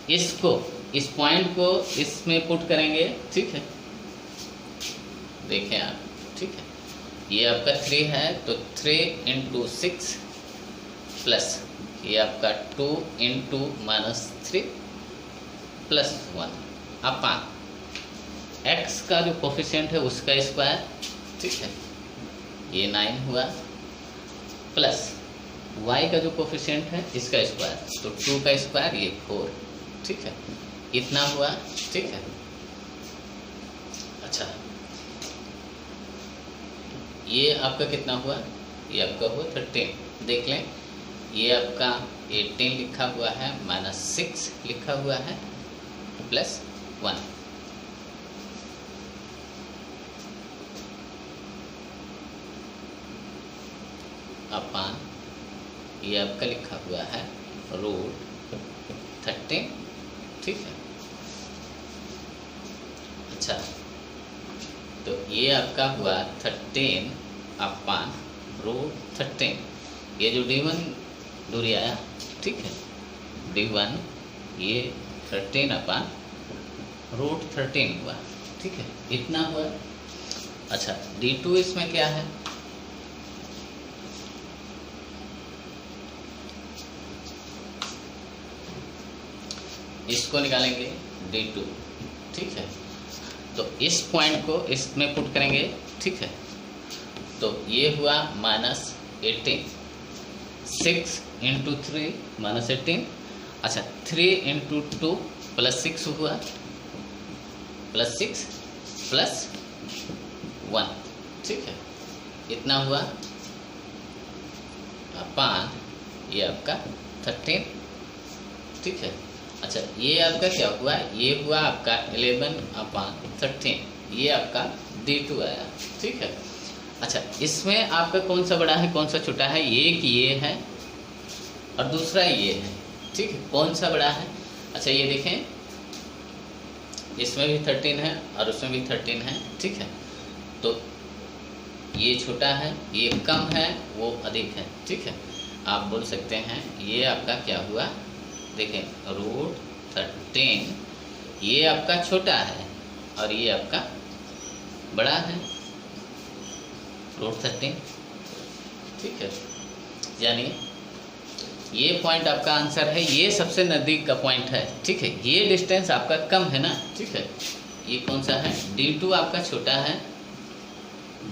इसको इस पॉइंट को इसमें पुट करेंगे, ठीक है, देखें आप, ठीक है, ये आपका 3 है तो 3 × 6 प्लस ये आपका 2 × -3 + 1 अपान x का जो कोफिशिएंट है उसका स्क्वायर, ठीक है, ये 9 हुआ, प्लस y का जो कोफिशिएंट है इसका स्क्वायर, तो 2 का स्क्वायर ये 4, ठीक है, इतना हुआ, ठीक है। अच्छा ये आपका कितना हुआ, ये आपका हुआ 13, देख लें, ये आपका 18 लिखा हुआ है, -6 लिखा हुआ है, +1, अपान ये आपका लिखा हुआ है √13, ठीक है। अच्छा तो ये आपका हुआ 13/√13। ये जो D1 दूरी आया, ठीक है, D1 ये 13/√13 हुआ, ठीक है, इतना हुआ। अच्छा D2 इसमें क्या है, इसको निकालेंगे D2, ठीक है। तो इस पॉइंट को इसमें पुट करेंगे, ठीक है। तो ये हुआ -18, 6 × 3 -18। अच्छा 3 × 2 +6 हुआ, +6 +1, ठीक है, इतना हुआ अपान ये आपका 13, ठीक है। अच्छा ये आपका क्या हुआ, ये हुआ आपका 11/13, ये आपका D2 आया, ठीक है। अच्छा इसमें आपका कौन सा बड़ा है कौन सा छोटा है, एक ये है और दूसरा ये है, ठीक है। कौन सा बड़ा है, अच्छा ये देखें, इसमें भी 13 है और उसमें भी 13 है, ठीक है। तो ये छोटा है, ये कम है, वो अधिक है, ठीक है। आप बोल सकते हैं ये आपका क्या हुआ, देखें √13 ये आपका छोटा है और ये आपका बड़ा है √13, ठीक है। यानी ये पॉइंट आपका आंसर है, ये सबसे नज़दीक का पॉइंट है, ठीक है। ये डिस्टेंस आपका कम है ना, ठीक है। ये कौन सा है, D2 आपका छोटा है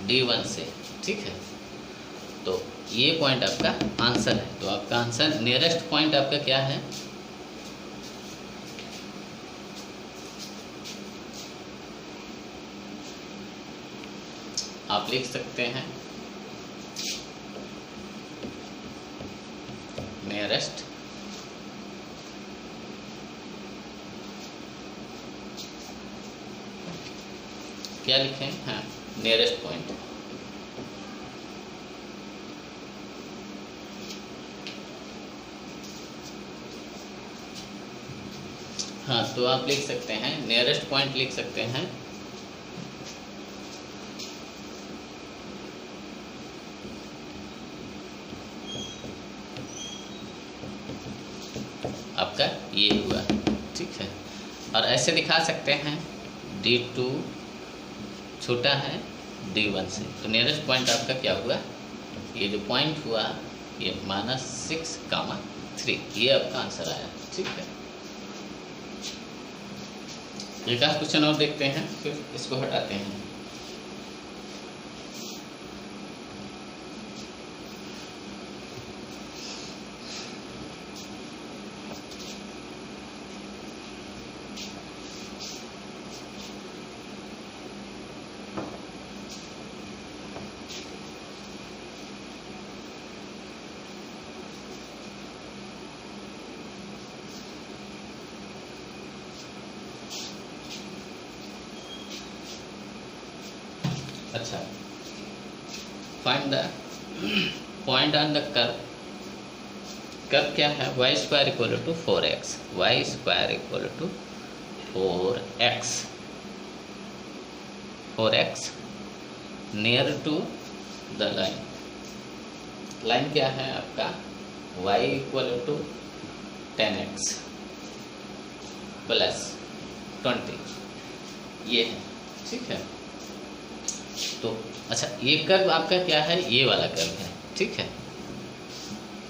D1 से, ठीक है। तो ये पॉइंट आपका आंसर है। तो आपका आंसर नियरेस्ट पॉइंट आपका क्या है, आप लिख सकते हैं नियरेस्ट क्या लिखें, हाँ नियरेस्ट पॉइंट। हाँ तो आप लिख सकते हैं नियरेस्ट पॉइंट लिख सकते हैं आपका ये हुआ, ठीक है। और ऐसे दिखा सकते हैं D2 छोटा है D1 से, तो नियरेस्ट पॉइंट आपका क्या हुआ, ये जो पॉइंट हुआ ये -6,3, ये आपका आंसर आया, ठीक है। एक आध क्वेश्चन और देखते हैं, फिर इसको हटाते हैं। अच्छा find the point on the curve. Curve क्या है, y² = 4x, y² = 4x near to the line. Line क्या है आपका, y = 10x + 20, ये है, ठीक है। तो अच्छा ये कर्व आपका क्या है, ये वाला कर्व है, ठीक है।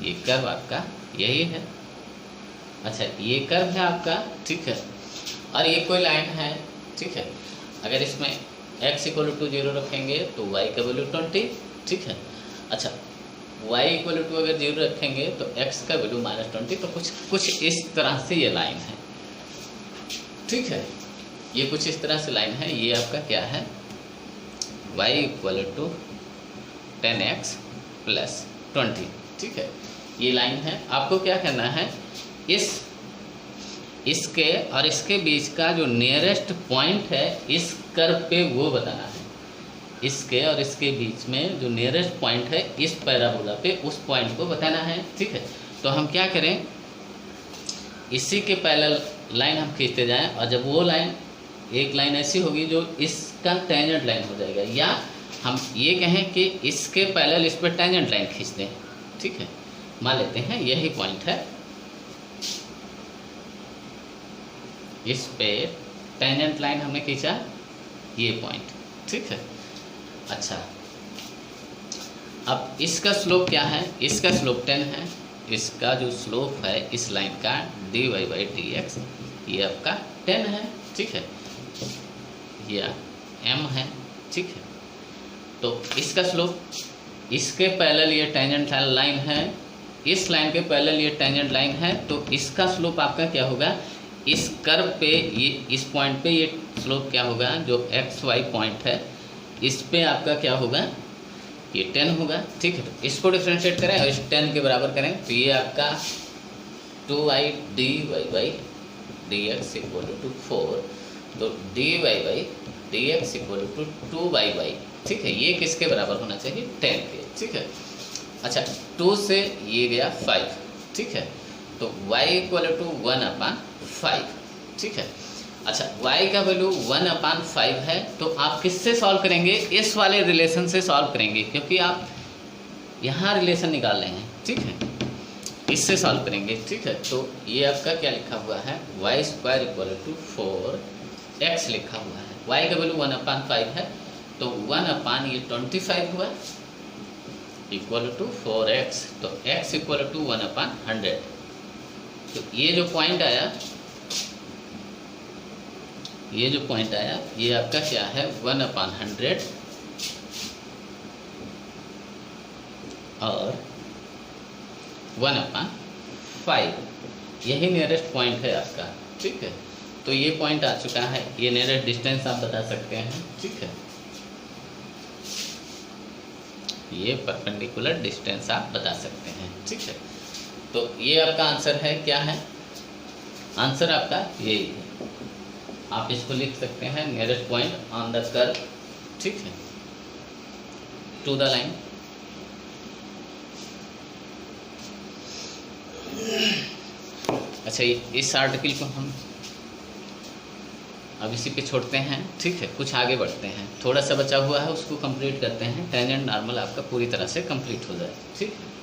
ये कर्व आपका यही है, अच्छा ये कर्व है आपका, ठीक है। और ये कोई लाइन है, ठीक है। अगर इसमें x = 0 रखेंगे तो y का वैल्यू 20, ठीक है। अच्छा y = अगर 0 रखेंगे तो x का वैल्यू -20, तो कुछ इस तरह से ये लाइन है, ठीक है। ये कुछ इस तरह से लाइन है, ये आपका क्या है, y = 10x + 20, ठीक है। ये लाइन है। आपको क्या करना है, इसके और इसके बीच का जो नियरेस्ट पॉइंट है इस कर्व पे वो बताना है। इसके और इसके बीच में जो नियरेस्ट पॉइंट है इस पैराबोला पे उस पॉइंट को बताना है, ठीक है। तो हम क्या करें, इसी के पैरेलल लाइन हम खींचते जाएं और जब वो लाइन एक लाइन ऐसी होगी जो इसका टेंजेंट लाइन हो जाएगा, या हम ये कहें कि इसके पैरेलल इस पर टेंजेंट लाइन खींच दें, ठीक है। मान लेते हैं यही पॉइंट है, इस पे टेंजेंट लाइन हमने खींचा, ये पॉइंट, ठीक है। अच्छा, अब इसका स्लोप क्या है, इसका स्लोप 10 है, इसका जो स्लोप है इस लाइन का dy/dx ये आपका 10 है, ठीक है, ये m है, ठीक है। तो इसका स्लोप, इसके पैरेलल ये टेंजेंट लाइन है, इस लाइन के पैरेलल ये टेंजेंट लाइन है, तो इसका स्लोप आपका क्या होगा, इस कर्व पे ये इस पॉइंट पे ये स्लोप क्या होगा, जो xy पॉइंट है इस पे आपका क्या होगा, ये 10 होगा, ठीक है। तो इसको डिफ्रेंशिएट करें और इस 10 के बराबर करें तो ये आपका 2y/dy/dx = 4, तो dy/dx = 2y/, ठीक है। ये किसके बराबर होना चाहिए, 10 के, ठीक है। अच्छा, 2 से ये गया 5, ठीक है, तो y = 1/5, ठीक है। अच्छा, y का वैल्यू 1/5 है, तो आप किससे सॉल्व करेंगे, इस वाले रिलेशन से सॉल्व करेंगे, क्योंकि आप यहाँ रिलेशन निकाल रहे हैं, ठीक है, इससे सॉल्व करेंगे, ठीक है। तो ये आपका क्या लिखा हुआ है, y² = 4x लिखा हुआ है, y का वैल्यू 1/5 है, तो 1/25 हुआ इक्वल टू 4x, तो x = 1/100। तो ये जो पॉइंट आया, ये आपका क्या है, 1/100 और 1/5, यही नियरेस्ट पॉइंट है आपका, ठीक है। तो ये पॉइंट आ चुका है, ये नियरेस्ट डिस्टेंस आप बता सकते हैं, ठीक है, ये परपेंडिकुलर डिस्टेंस आप बता सकते हैं, ठीक है। तो ये आपका आंसर है, क्या है आंसर आपका, यही है। आप इसको लिख सकते हैं, nearest point on the curve, ठीक है, टू द लाइन। अच्छा, इस आर्टिकल को हम अब इसी पे छोड़ते हैं, ठीक है, कुछ आगे बढ़ते हैं, थोड़ा सा बचा हुआ है उसको कंप्लीट करते हैं, टेंजेंट नॉर्मल आपका पूरी तरह से कंप्लीट हो जाए, ठीक है।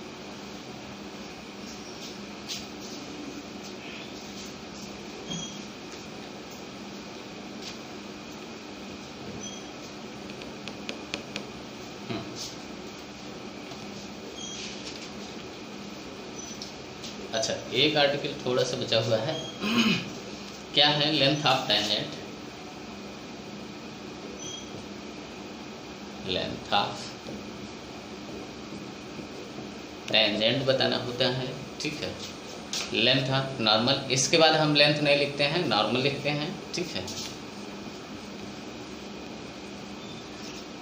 अच्छा, एक आर्टिकल थोड़ा सा बचा हुआ है, क्या है, length of tangent, length of tangent बताना होता है, ठीक है। लेंथ ऑफ नॉर्मल, इसके बाद हम लेंथ नहीं लिखते हैं, नॉर्मल लिखते हैं, ठीक है।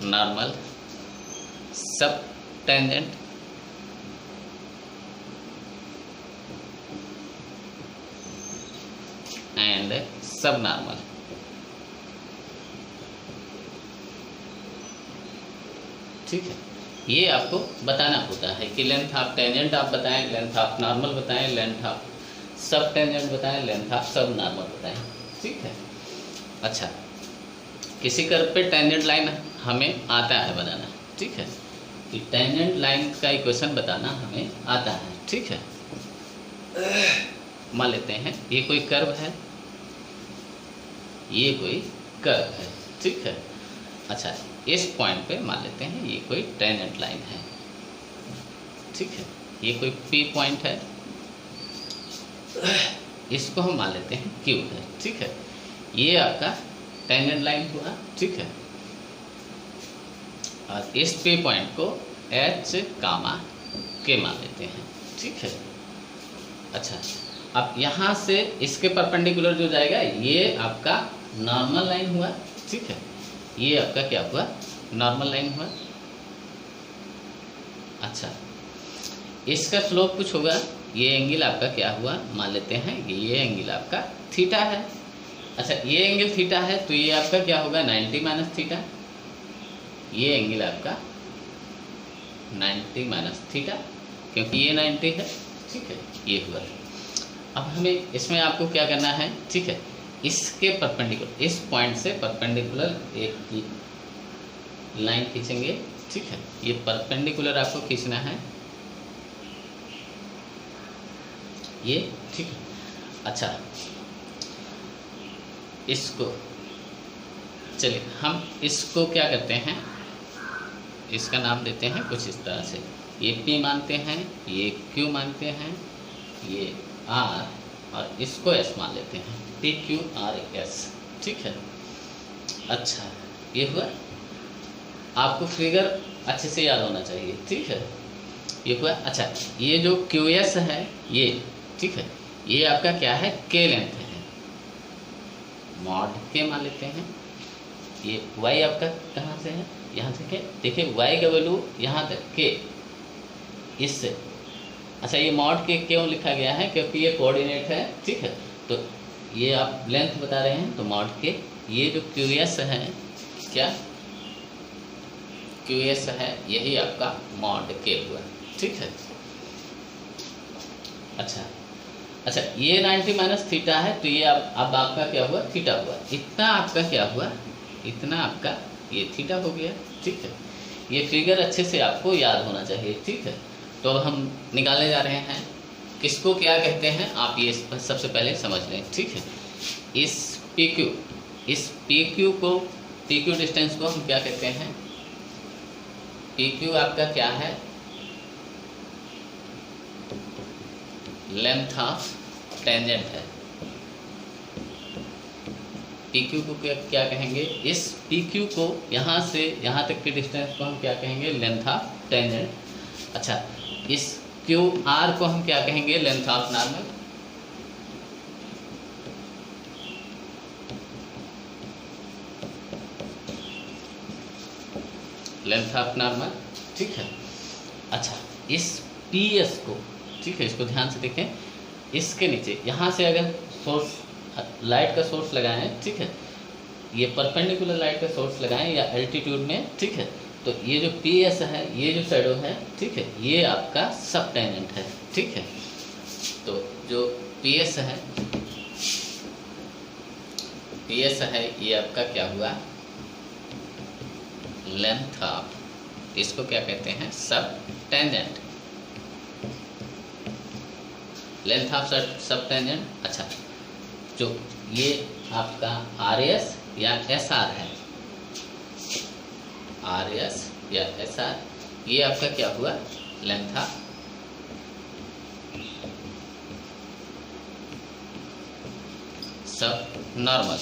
नॉर्मल सब टेंजेंट एंड सब नॉर्मल, ठीक है। ये आपको बताना होता है कि लेंथ ऑफ टेंजेंट आप बताएं, लेंथ ऑफ नॉर्मल बताएं, लेंथ ऑफ सब टेंजेंट बताएं, लेंथ ऑफ सब नॉर्मल बताएं, ठीक है। अच्छा, किसी कर्व पे टेंजेंट लाइन हमें आता है बनाना, ठीक है, कि टेंजेंट लाइन का इक्वेशन बताना हमें आता है, ठीक है। मान लेते हैं ये कोई कर्व है, ये कोई कर्व है, ठीक है। अच्छा, इस पॉइंट पे मान लेते हैं ये कोई टेंजेंट लाइन है, ठीक है, ये कोई P पॉइंट है, इसको हम मान लेते हैं Q है, ठीक है। ये आपका टेंजेंट लाइन हुआ, ठीक है, और इस P पॉइंट को H, K मान लेते हैं, ठीक है। अच्छा, अब यहाँ से इसके परपेंडिकुलर जो जाएगा ये आपका नॉर्मल लाइन हुआ, ठीक है, ये आपका क्या हुआ, नॉर्मल लाइन हुआ। अच्छा, इसका स्लोप कुछ होगा, ये एंगल आपका क्या हुआ, मान लेते हैं ये एंगल आपका थीटा है। अच्छा, ये एंगल थीटा है तो ये आपका क्या होगा, 90 - थीटा, ये एंगल आपका 90 - थीटा, क्योंकि ये 90 है, ठीक है, ये हुआ। अब हमें इसमें आपको क्या करना है, ठीक है, इसके परपेंडिकुलर, इस पॉइंट से परपेंडिकुलर एक की लाइन खींचेंगे, ठीक है। ये परपेंडिकुलर आपको खींचना है ये, ठीक है। अच्छा, इसको चलिए हम इसको क्या करते हैं, इसका नाम देते हैं कुछ इस तरह से, ये P मानते हैं, ये Q मानते हैं, ये R और इसको S मान लेते हैं, PQRS, ठीक है। अच्छा, ये हुआ, आपको फिगर अच्छे से याद होना चाहिए, ठीक है। ये हुआ। अच्छा, ये जो QS है ये, ठीक है, ये आपका क्या है, K लेंथ है, मॉड K मान लेते हैं। ये Y आपका कहाँ से है, यहाँ से K, देखिए Y का वैल्यू यहाँ तक K, इससे। अच्छा, ये मॉड K क्यों लिखा गया है, क्योंकि ये कोऑर्डिनेट है, ठीक है। तो ये आप लेंथ बता रहे हैं तो मॉड K, ये जो QS है, क्या QS है, यही आपका मॉड K हुआ, ठीक है। अच्छा, ये 90 माइनस थीटा है, तो ये अब आपका क्या हुआ, थीटा हुआ। इतना आपका क्या हुआ, इतना आपका ये थीटा हो गया, ठीक है। ये फिगर अच्छे से आपको याद होना चाहिए, ठीक है। तो अब हम निकालने जा रहे हैं, किसको क्या कहते हैं आप ये सबसे पहले समझ लें, ठीक है। इस PQ को, PQ डिस्टेंस को हम क्या कहते हैं, PQ आपका क्या है, लेंथ ऑफ टेंजेंट है। PQ को क्या कहेंगे, इस PQ को यहाँ से यहाँ तक की डिस्टेंस को हम क्या कहेंगे, लेंथ ऑफ टेंजेंट। अच्छा, इस QR को हम क्या कहेंगे, length of normal. Length of normal, ठीक है। अच्छा, इस PS को, ठीक है, इसको ध्यान से देखें, इसके नीचे यहाँ से अगर सोर्स, लाइट का सोर्स लगाएं, ठीक है, ये परपेंडिकुलर लाइट का सोर्स लगाएं या एल्टीट्यूड में, ठीक है, तो ये जो PS है, ये जो शैडो है, ठीक है, ये आपका सब टेंजेंट है, ठीक है। तो जो PS है ये आपका क्या हुआ, लेंथ ऑफ, इसको क्या कहते हैं, सब टेंजेंट, लेंथ ऑफ सब टेंजेंट। अच्छा, जो ये आपका RS या SR है, RS या SR, ये आपका क्या हुआ, लेंथ ऑफ सब नॉर्मल।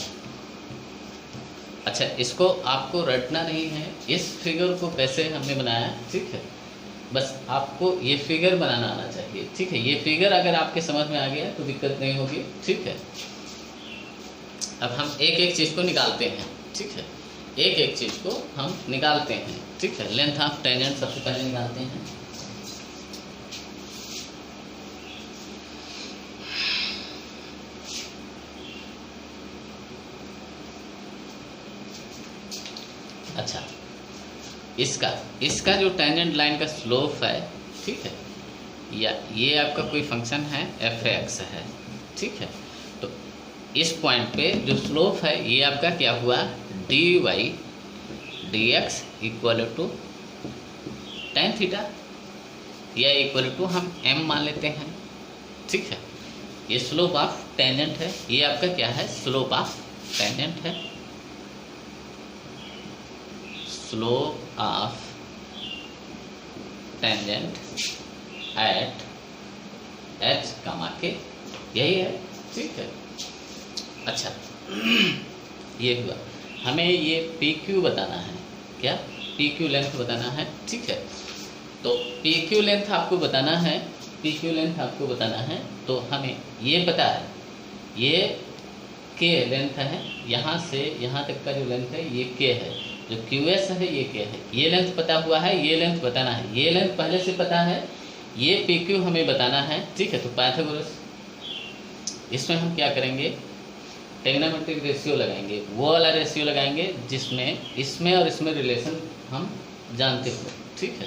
अच्छा, इसको आपको रटना नहीं है, इस फिगर को कैसे हमने बनाया, ठीक है, बस आपको ये फिगर बनाना आना चाहिए, ठीक है। ये फिगर अगर आपके समझ में आ गया तो दिक्कत नहीं होगी, ठीक है। अब हम एक एक चीज़ को निकालते हैं, ठीक है, एक एक चीज़ को हम निकालते हैं, ठीक है। लेंथ ऑफ टेंजेंट सबसे पहले निकालते हैं। अच्छा, इसका जो टेंजेंट लाइन का स्लोप है, ठीक है, या ये आपका कोई फंक्शन है f(x) है, ठीक है। तो इस पॉइंट पे जो स्लोप है ये आपका क्या हुआ, dy dx equal to tan theta, या इक्वल टू हम m मान लेते हैं, ठीक है। ये स्लोप ऑफ टेंजेंट है, ये आपका क्या है, स्लोप ऑफ टेंजेंट है, slope of tangent at h, k, यही है, ठीक है। अच्छा, ये हुआ, हमें ये PQ बताना है, क्या PQ लेंथ बताना है, ठीक है। तो PQ लेंथ आपको बताना है, PQ लेंथ आपको बताना है, तो हमें ये पता है, ये K लेंथ है, यहाँ से यहाँ तक का जो लेंथ है ये K है, जो QS है ये K है, ये लेंथ पता हुआ है, ये लेंथ बताना है, ये लेंथ पहले से पता है, ये PQ हमें बताना है, ठीक है। तो पाइथागोरस, इसमें हम क्या करेंगे, ट्रिग्नोमेट्रिक रेशियो लगाएंगे, वो वाला रेशियो लगाएंगे जिसमें इसमें और इसमें रिलेशन हम जानते हो, ठीक है।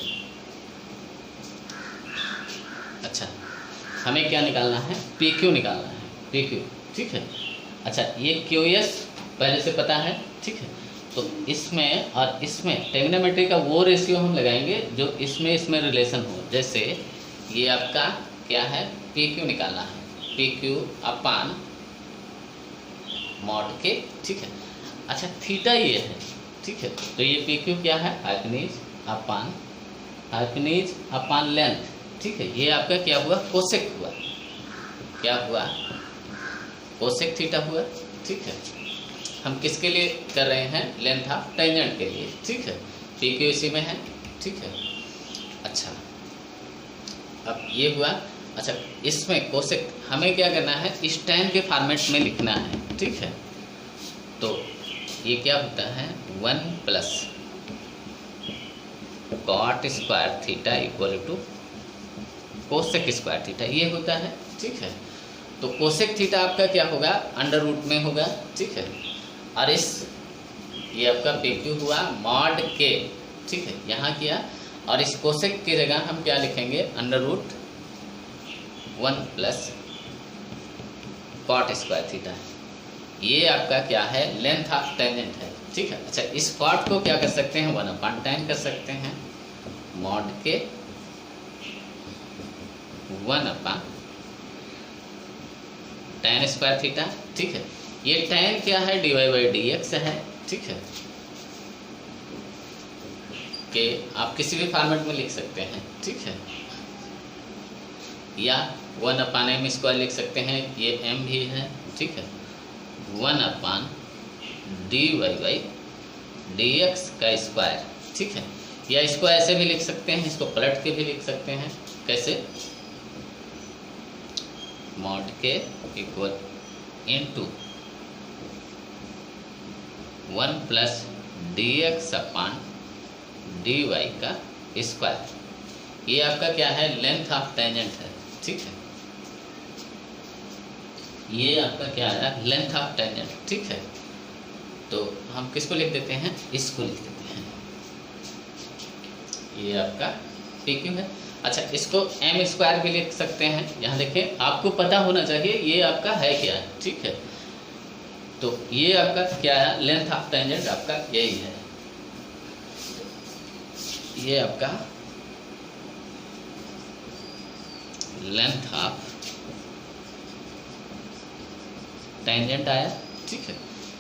अच्छा, हमें क्या निकालना है, PQ निकालना है, PQ, ठीक है। अच्छा ये क्यू एस पहले से पता है, ठीक है। तो इसमें और इसमें ट्रिग्नोमेट्री का वो रेशियो हम लगाएंगे जो इसमें रिलेशन हो। जैसे ये आपका क्या है, पी क्यू निकालना है, पी क्यू अपान मॉड के, ठीक है। अच्छा थीटा ये है, ठीक है। तो ये पी क्यू क्या है, हाइपनीज अपान लेंथ, ठीक है। ये आपका क्या हुआ, कोसेक हुआ, क्या हुआ, कोसेक थीटा हुआ, ठीक है। हम किसके लिए कर रहे हैं, लेंथ ऑफ टेंजेंट के लिए, ठीक है। पी क्यू इसी में है, ठीक है। अच्छा अब ये हुआ। अच्छा इसमें कोसेक हमें क्या करना है, इस टेन के फॉर्मेट में लिखना है, ठीक है। तो ये क्या होता है, 1 plus cot square theta equal to cosec square theta, ये होता है, ठीक है। तो कोसेक थीटा आपका क्या होगा, अंडर रूट में होगा, ठीक है। और इस ये आपका पी क्यू हुआ मॉड के, ठीक है, यहाँ किया। और इस कोसेक की जगह हम क्या लिखेंगे, under root 1 plus cot square theta, ये आपका क्या है, लेंथ ऑफ टेंजेंट है, ठीक है। अच्छा इस कॉट को क्या कर सकते हैं, 1/tan कर सकते हैं, मॉड के 1/tan स्क्वायर थीटा, ठीक है। ये tan क्या है, dy/dx है, ठीक है। कि आप किसी भी फॉर्मेट में लिख सकते हैं, ठीक है। या 1/m स्क्वायर लिख सकते हैं, ये m भी है, ठीक है। 1/dy/dx का स्क्वायर, ठीक है। या इसको ऐसे भी लिख सकते हैं, इसको पलट के भी लिख सकते हैं, कैसे, मॉड के इक्वल इनटू 1 प्लस dx/dy का स्क्वायर। ये आपका क्या है, लेंथ ऑफ टेंजेंट है, ठीक है। ये आपका क्या है, लेंथ ऑफ टेंजेंट, ठीक है। तो हम किसको लिख देते हैं, इसको लिख देते हैं, ये आपका पी क्यू है। अच्छा इसको एम स्क्वायर भी लिख सकते हैं, यहाँ देखें आपको पता होना चाहिए ये आपका है क्या है, ठीक है। तो ये आपका क्या है, लेंथ ऑफ टेंजेंट आपका यही है, ये आपका लेंथ ऑफ टेंजेंट आया, ठीक है।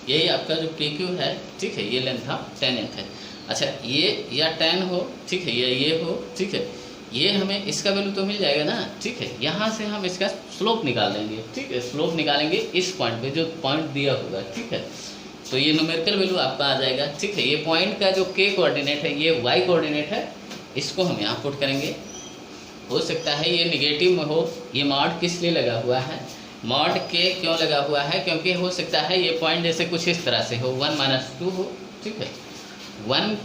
यही आपका जो पी क्यू है, ठीक है, ये लेंथ ऑफ टेंजेंट है। अच्छा ये या tan हो, ठीक है, या ये हो, ठीक है। ये हमें इसका वैल्यू तो मिल जाएगा ना, ठीक है। यहाँ से हम इसका स्लोप निकाल देंगे, ठीक है। स्लोप निकालेंगे इस पॉइंट पे, जो पॉइंट दिया होगा, ठीक है। तो ये न्यूमेरिकल वैल्यू आपका आ जाएगा, ठीक है। ये पॉइंट का जो k कोऑर्डिनेट है, ये y कोऑर्डिनेट है, इसको हम यहाँ पुट करेंगे। हो सकता है ये निगेटिव में हो, ये मॉड किस लिए लगा हुआ है, मॉड के क्यों लगा हुआ है, क्योंकि हो सकता है ये पॉइंट जैसे कुछ इस तरह से हो, 1 - 2 हो, ठीक है। 1,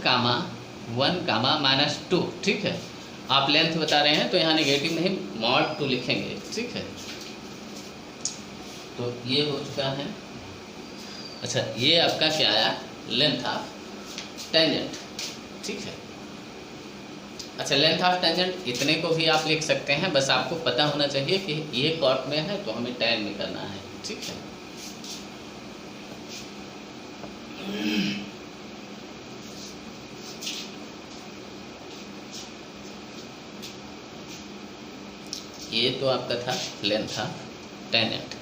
-2, ठीक है। आप लेंथ बता रहे हैं तो यहाँ नेगेटिव नहीं, मॉड 2 लिखेंगे, ठीक है। तो ये हो चुका है। अच्छा ये आपका क्या आया, लेंथ ऑफ टेंजेंट, ठीक है। अच्छा लेंथ ऑफ टेंजेंट इतने को भी आप लिख सकते हैं, बस आपको पता होना चाहिए कि ये कॉट में है तो हमें tan में करना है, ठीक है। ये तो आपका था लेंथ ऑफ टेंजेंट।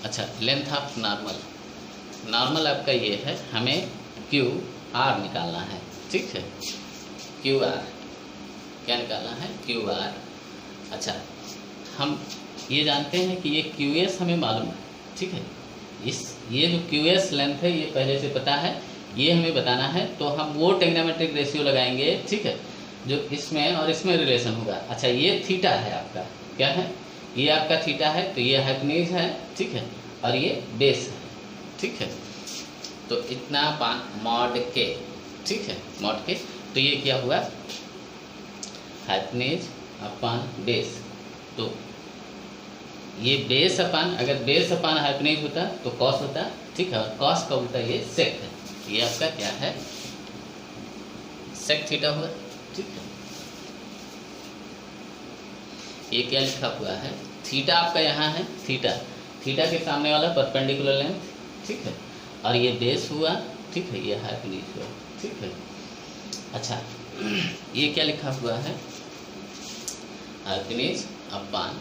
अच्छा लेंथ ऑफ नॉर्मल आपका ये है, हमें क्यू आर निकालना है, ठीक है। क्यू आर क्या निकालना है, क्यू आर। अच्छा हम ये जानते हैं कि ये क्यू एस हमें मालूम है, ठीक है। ये जो क्यू एस लेंथ है ये पहले से पता है, ये हमें बताना है। तो हम वो ट्रिग्नोमेट्रिक रेशियो लगाएंगे, ठीक है, जो इसमें और इसमें रिलेशन होगा। अच्छा ये थीटा है आपका, क्या है, ये आपका थीटा है, तो ये हाइपोटेन्यूज है, ठीक है, और ये बेस है, ठीक है। तो इतना मॉड के, ठीक है, मॉड के। तो ये क्या हुआ, हाइपोटेन्यूज अपान बेस। तो ये बेस अपान, अगर बेस अपान हाइपोटेन्यूज होता तो कॉस होता, ठीक है, और कॉस का उल्टा ये सेक है। ये आपका क्या है, सेक थीटा हुआ, ठीक है। ये क्या लिखा हुआ है, थीटा आपका यहाँ है, थीटा के सामने वाला परपेंडिकुलर लेंथ, ठीक है, और ये बेस हुआ, ठीक है, ये हाइपोटेन्यूज हुआ, ठीक है। अच्छा ये क्या लिखा हुआ है, हाइपोटेन्यूज अपॉन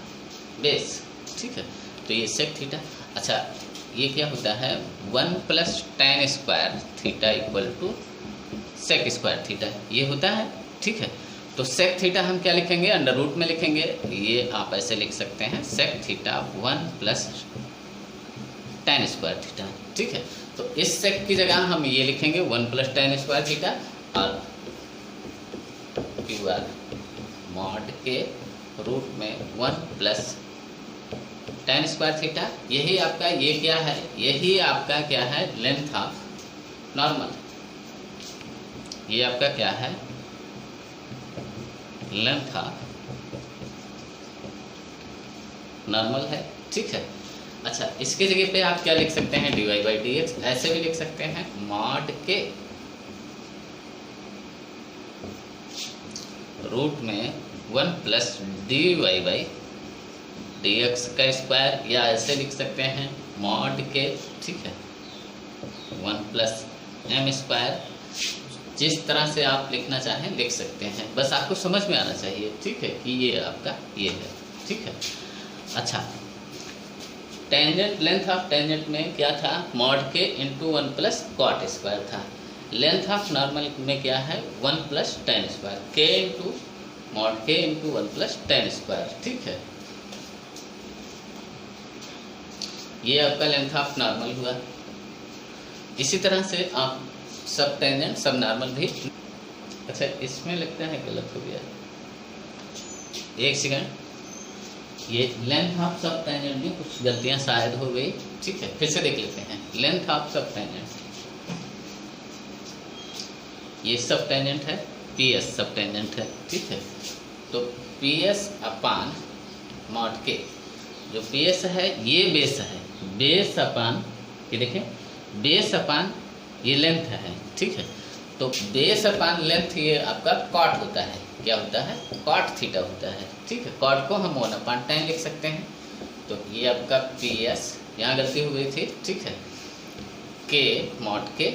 बेस, ठीक है, तो ये सेक थीटा। अच्छा ये क्या होता है 1 + tan square theta equal to sec square theta, ये होता है, ठीक है। तो सेक थीटा हम क्या लिखेंगे, अंडर रूट में लिखेंगे, ये आप ऐसे लिख सकते हैं sec theta 1 + tan square theta, ठीक है। तो इस सेक की जगह हम ये लिखेंगे 1 + tan स्क्वायर थीटा और QR मॉड के रूट में 1 + tan स्क्वायर थीटा। यही आपका ये क्या है, यही आपका क्या है लेंथ ऑफ नॉर्मल, ये आपका क्या है लेंथ ऑफ नॉर्मल है, ठीक है। अच्छा इसके जगह पे आप क्या लिख सकते हैं dy/dx, ऐसे भी लिख सकते हैं मॉड के रूट में 1 + dy/dx का स्क्वायर, या ऐसे लिख सकते हैं मॉड के, ठीक है 1 + m स्क्वायर, जिस तरह से आप लिखना चाहें लिख सकते हैं, बस आपको समझ में आना चाहिए, ठीक है, कि ये आपका ये है, ठीक है। अच्छा टेंजेंट, लेंथ ऑफ टेंजेंट में क्या था मॉड के इंटू 1 + cot स्क्वायर था, लेंथ ऑफ नॉर्मल में क्या है 1 + tan स्क्वायर, के इंटू मॉड के इंटू 1 + tan स्क्वायर, ठीक है। ये आपका लेंथ ऑफ नॉर्मल हुआ। इसी तरह से आप सब टेंजेंट सब नॉर्मल भी, अच्छा इसमें लगता है गलत हो गया, एक सेकंड, ये लेंथ ऑफ सब टेंजेंट में कुछ गलतियां शायद हो गई, ठीक है, फिर से देख लेते हैं। लेंथ ऑफ सब टेंजेंट, ये सब टेंजेंट है, PS सब टेंजेंट है, ठीक है। तो PS अपॉन मॉड के, जो PS है ये बेस है, बेस अपॉन ये देखें बेस अपॉन ये लेंथ है, ठीक है। तो बेस अपॉन लेंथ ये आपका कॉट होता है, क्या होता है कॉट थीटा होता है, ठीक है। कॉट को हम 1/tan लिख सकते हैं, तो ये आपका PS, यहाँ गलती हो गई थी, ठीक है, के मॉड के,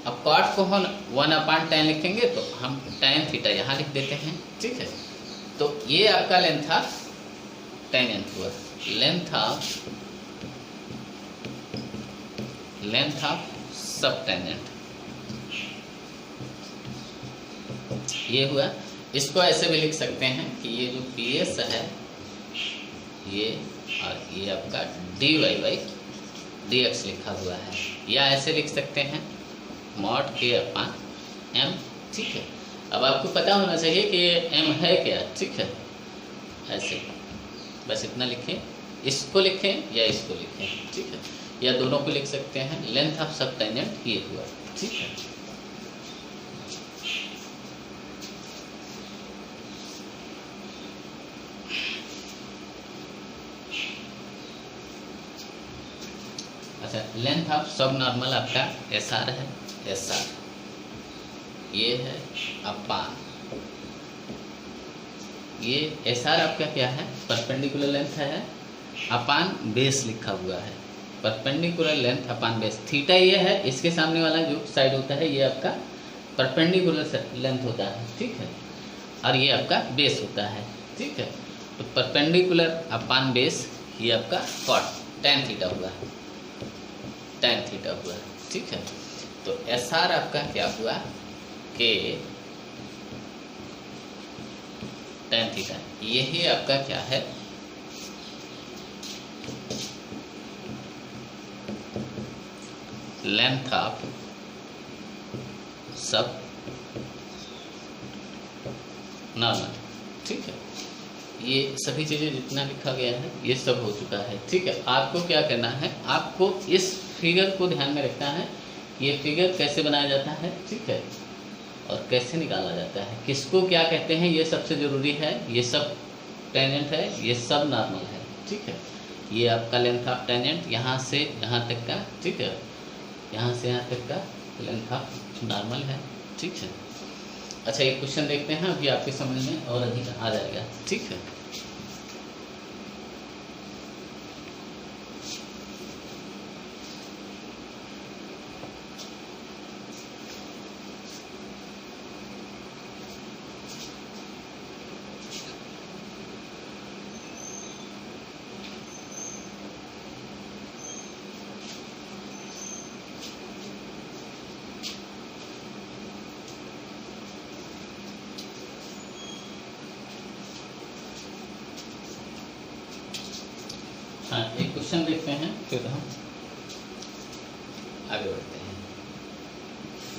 अब कॉट को हम 1/tan लिखेंगे तो हम tan थीटा यहाँ लिख देते हैं, ठीक है। तो ये आपका लेंथ ऑफ टेंजेंट हुआ, लेंथ ऑफ सब टेंजेंट ये हुआ। इसको ऐसे भी लिख सकते हैं कि ये जो PS है ये, और ये आपका dy/dx लिखा हुआ है, या ऐसे लिख सकते हैं मॉड के अपॉन m, ठीक है। अब आपको पता होना चाहिए कि ये m है क्या, ठीक है, ऐसे बस इतना लिखें, इसको लिखें या इसको लिखें, ठीक है, या दोनों को लिख सकते हैं। लेंथ ऑफ सब टेंजेंट ये हुआ, ठीक है। अच्छा लेंथ ऑफ सब नॉर्मल आपका SR है, SR ये है अपॉन ये SR आपका क्या है परपेंडिकुलर लेंथ है, अपॉन बेस लिखा हुआ है, perpendicular length upon base. Theta ये है, इसके सामने वाला जो साइड होता है ये आपका परपेंडिकुलर लेंथ होता है, ठीक है, और ये आपका बेस होता है, ठीक है। तो परपेंडिकुलर अपॉन बेस ये आपका कॉट tan थीटा हुआ, tan थीटा हुआ, ठीक है। तो SR आपका क्या हुआ के tan थीटा, यही आपका क्या है लेंथ ऑफ सब नॉर्मल, ठीक है। ये सभी चीज़ें जितना लिखा गया है ये सब हो चुका है, ठीक है। आपको क्या करना है, आपको इस फिगर को ध्यान में रखना है, ये फिगर कैसे बनाया जाता है, ठीक है, और कैसे निकाला जाता है, किसको क्या कहते हैं, ये सबसे ज़रूरी है। ये सब टेंजेंट है, ये सब नॉर्मल है, ठीक है। ये आपका लेंथ ऑफ टेंजेंट यहाँ से यहाँ तक का, ठीक है, यहाँ से यहाँ तक का लेंथ ऑफ नॉर्मल है, ठीक है। अच्छा एक क्वेश्चन देखते हैं, अभी आपके समझ में और अधिक आ जाएगा, ठीक है। क्वेश्चन देखते हैं फिर हम आगे बढ़ते हैं।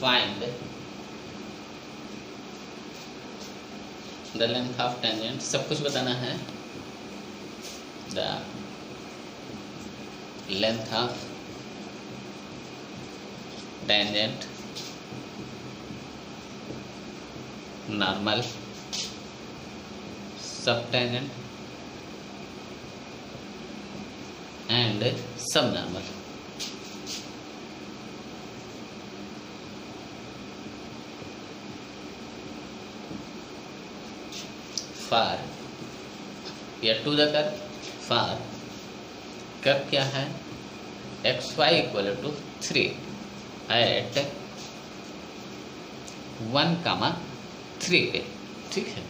Find the length of tangent, सब कुछ बताना है। The length of tangent normal subtangent and subnormal. For या to the curve, for curve क्या है, xy इक्वल टू 3 एट 1,3 पे, ठीक है।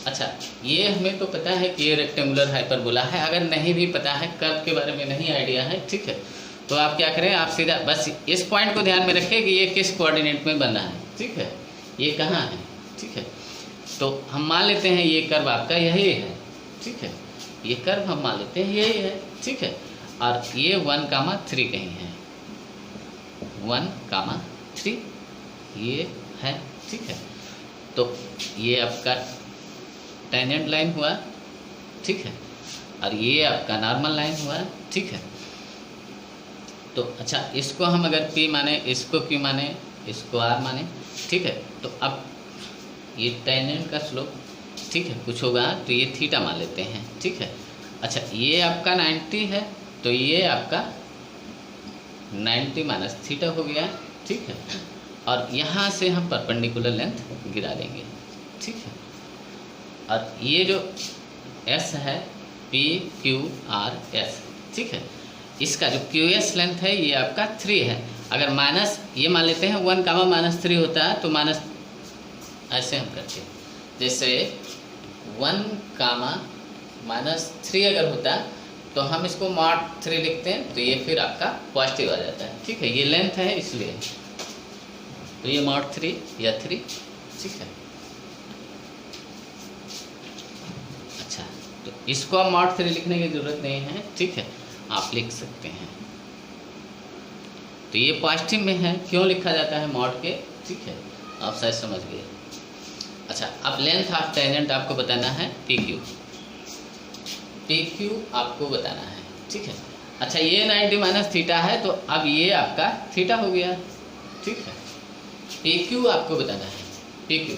अच्छा, ये हमें तो पता है कि ये रेक्टेंगुलर हाइपरबोला है। अगर नहीं भी पता है, कर्व के बारे में नहीं आइडिया है, ठीक है, तो आप क्या करें, आप सीधा बस इस पॉइंट को ध्यान में रखें कि ये किस कोऑर्डिनेट में बना है, ठीक है, ये कहाँ है, ठीक है। तो हम मान लेते हैं ये कर्व आपका यही है, ठीक है, ये कर्व हम मान लेते हैं यही है, ठीक है, और ये 1,3 कहीं है, 1,3 ये है, ठीक है। तो ये आपका टेंजेंट लाइन हुआ, ठीक है, और ये आपका नॉर्मल लाइन हुआ, ठीक है। तो अच्छा, इसको हम अगर P माने, इसको Q माने, इसको R माने, ठीक है, तो अब ये टेंजेंट का स्लोप, ठीक है, कुछ होगा तो ये थीटा मान लेते हैं, ठीक है। अच्छा, ये आपका 90 है, तो ये आपका 90 माइनस थीटा हो गया, ठीक है, और यहाँ से हम परपेंडिकुलर लेंथ गिरा देंगे, ठीक है। और ये जो S है PQRS, ठीक है, इसका जो QS लेंथ है ये आपका 3 है। अगर माइनस ये मान लेते हैं 1,-3 होता है, तो माइनस ऐसे हम करते हैं, जैसे 1,-3 अगर होता तो हम इसको mod 3 लिखते हैं, तो ये फिर आपका पॉजिटिव आ जाता है, ठीक है, ये लेंथ है इसलिए, तो ये mod 3 या 3, ठीक है। अच्छा, तो इसको आप mod 3 लिखने की ज़रूरत नहीं है, ठीक है, आप लिख सकते हैं। तो ये पॉजिटिव में है, क्यों लिखा जाता है mod के, ठीक है, आप शायद समझ गए। अच्छा, अब लेंथ ऑफ टेंजेंट आपको बताना है PQ आपको बताना है, ठीक है। अच्छा, ये 90 माइनस थीटा है, तो अब ये आपका थीटा हो गया, ठीक है। PQ आपको बताना है, PQ,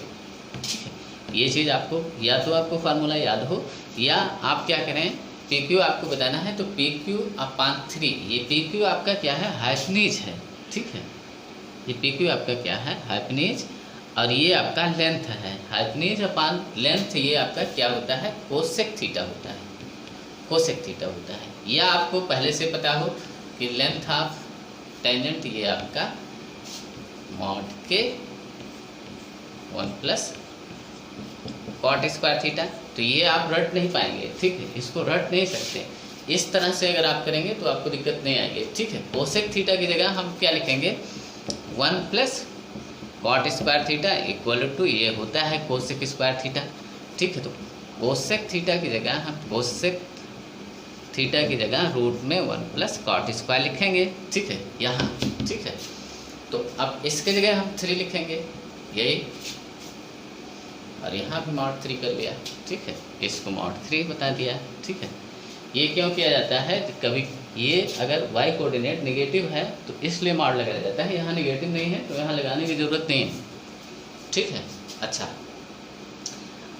ठीक है। ये चीज़ आपको या तो आपको फार्मूला याद हो, या आप क्या करें, PQ आपको बताना है, तो PQ/3, ये PQ आपका क्या है, हाइपनीज है, ठीक है, ये PQ आपका क्या है, हाइपनीज, और ये आपका लेंथ है, हाइपनीज अपान लेंथ, ये आपका क्या होता है, कोसेक थीटा होता है, कोसेक थीटा होता है। या आपको पहले से पता हो कि लेंथ ऑफ टेंजेंट ये आपका mod के 1 + cot स्क्वायर थीटा, तो ये आप रट नहीं पाएंगे, ठीक है, इसको रट नहीं सकते। इस तरह से अगर आप करेंगे तो आपको दिक्कत नहीं आएगी, ठीक है। कोसेक थीटा की जगह हम क्या लिखेंगे, 1 + cot square theta equal to ये होता है कोसेक स्क्वायर थीटा, ठीक है। तो कोसेक थीटा की जगह हम कोसेक थीटा की जगह रूट में 1 + cot स्क्वायर लिखेंगे, ठीक है, यहाँ, ठीक है। तो अब इसके जगह हम 3 लिखेंगे, यही, और यहाँ भी mod 3 कर लिया, ठीक है, इसको mod 3 बता दिया, ठीक है। ये क्यों किया जाता है, कभी ये अगर y कोऑर्डिनेट नेगेटिव है तो इसलिए mod लगाया जाता है, यहाँ नेगेटिव नहीं है तो यहाँ लगाने की ज़रूरत नहीं है, ठीक है। अच्छा,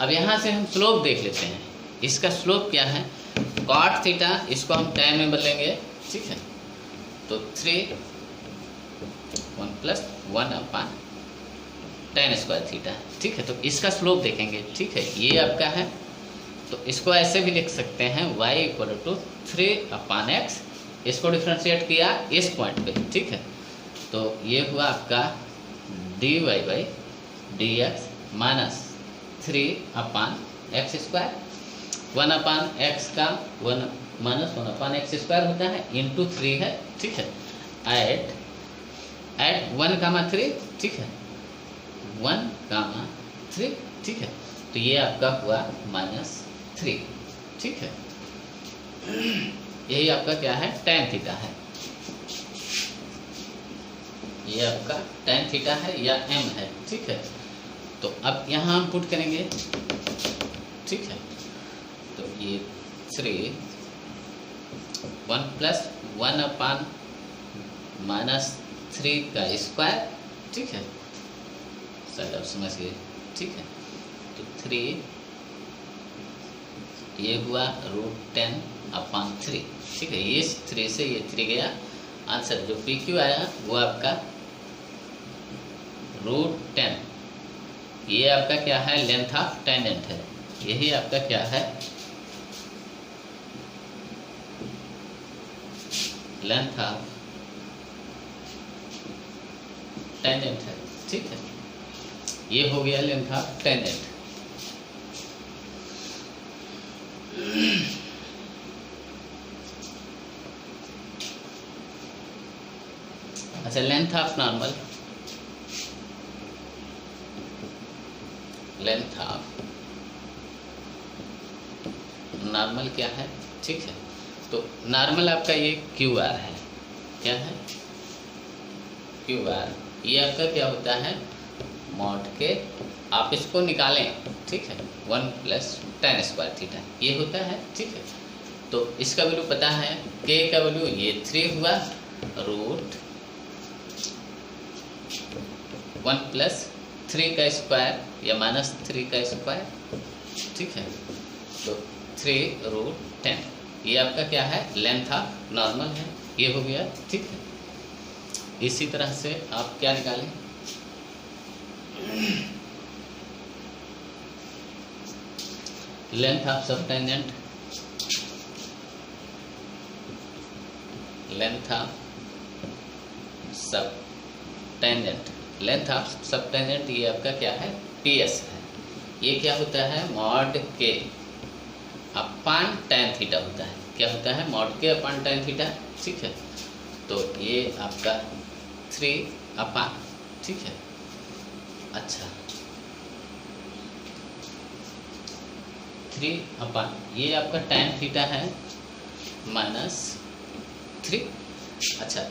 अब यहाँ से हम स्लोप देख लेते हैं, इसका स्लोप क्या है, cot थीटा, इसको हम tan में बदलेंगे, ठीक है, तो 3 1 + 1/tan स्क्वायर थीटा, ठीक है। तो इसका स्लोप देखेंगे, ठीक है, ये आपका है, तो इसको ऐसे भी लिख सकते हैं, y = 3/x, इसको डिफ्रेंशिएट किया इस पॉइंट पे, ठीक है, तो ये हुआ आपका dy/dx - 3/x², 1/x का 1 - 1/x² होता है, इंटू 3 है, ठीक है, एट 1,3, ठीक है, 1,3, ठीक है। तो ये आपका हुआ -3, ठीक है। यही आपका क्या है, tan थीटा है। ये आपका tan थीटा है या m है, ठीक है। तो अब यहाँ हम पुट करेंगे, ठीक है। तो ये 3 1 प्लस 1 अपान माइनस 3 का स्क्वायर, ठीक है, शायद आप समझ गए, ठीक है। तो 3 ये हुआ √10 अपान 3, ठीक है। ये 3 से ये 3 गया, आंसर जो PQ आया वो आपका √10। ये आपका क्या है, लेंथ ऑफ टेंजेंट है। यही आपका क्या है, लेंथ ऑफ टेंजेंट है, ठीक है। ये हो गया लेंथ ऑफ टेंजेंट। अच्छा, length of normal, length of normal क्या है, ठीक है। तो नॉर्मल आपका ये QR है, क्या है, QR। ये आपका क्या होता है, मॉड के, आप इसको निकालें, ठीक है, 1 प्लस tan स्क्वायर थीटा ये होता है, ठीक है। तो इसका वैल्यू पता है, K का वैल्यू ये 3 हुआ, √1 प्लस 3 का स्क्वायर या माइनस 3 का स्क्वायर, ठीक है। तो 3√10 ये आपका क्या है, लेंथ ऑफ नॉर्मल है, ये हो गया, ठीक है। इसी तरह से आप क्या निकालें, लेंथ ऑफ सब टेंजेंट, लेंथ ऑफ सब टेंजेंट, लेंथ ऑफ सब टेंजेंट ये आपका क्या है, PS है। ये क्या होता है, मॉड के अपान tan थीटा होता है, क्या होता है, मॉड के अपान tan थीटा, ठीक है। तो ये आपका 3 अपान, ठीक है। अच्छा, 3 अपान ये आपका tan थीटा है माइनस 3। अच्छा,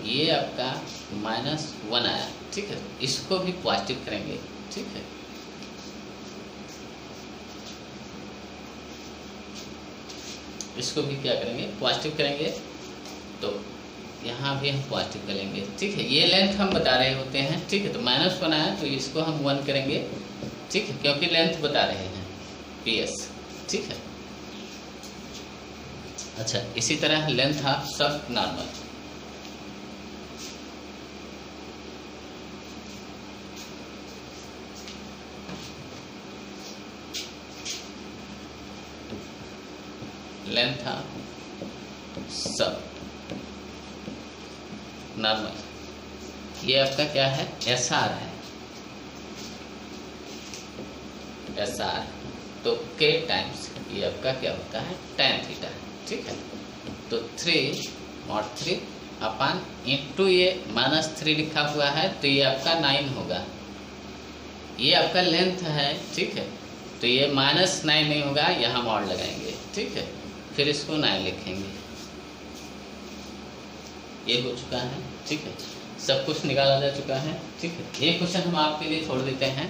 ये आपका -1 आया, ठीक है। इसको भी पॉजिटिव करेंगे, ठीक है। इसको भी क्या करेंगे, पॉजिटिव करेंगे। तो यहाँ भी हम पॉजिटिव करेंगे, ठीक है। ये लेंथ हम बता रहे होते हैं, ठीक है। तो -1 आया तो इसको हम 1 करेंगे, ठीक है, क्योंकि लेंथ बता रहे हैं PS, ठीक है। अच्छा, इसी तरह लेंथ ऑफ सब नॉर्मल, लेंथ ऑफ सब नॉर्मल, ये आपका क्या है, SR है, SR। तो K टाइम्स ये आपका क्या होता है, tan थीटा, ठीक है। तो 3 और 3 अपान इंटू ये -3 लिखा हुआ है, तो ये आपका 9 होगा। ये आपका लेंथ है, ठीक है। तो ये -9 नहीं होगा, यहाँ मॉड लगाएंगे, ठीक है, फिर इसको 9 लिखेंगे। ये हो चुका है, ठीक है। सब कुछ निकाला जा चुका है, ठीक है। ये क्वेश्चन हम आपके लिए छोड़ देते हैं।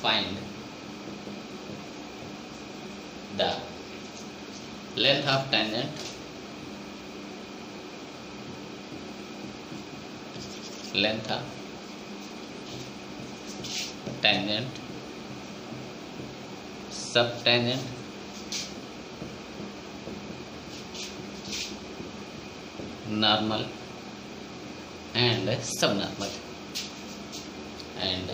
Find the length of tangent, length of tangent, subtangent, normal and subnormal, and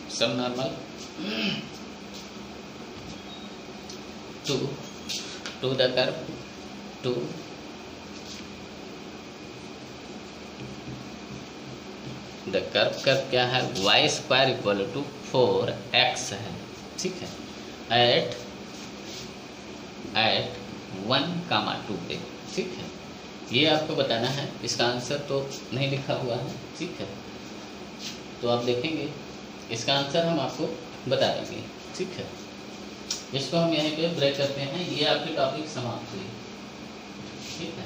subnormal to the curve, to the curve, curve क्या है, Y square equal to 4x है, ठीक है, एट 1, 2 पे, ठीक है। ये आपको बताना है, इसका आंसर तो नहीं लिखा हुआ है, ठीक है, तो आप देखेंगे इसका आंसर हम आपको बता देंगे, ठीक है। इसको हम यहीं पे ब्रेक करते हैं, ये आपकी टॉपिक समाप्त हुई, ठीक है।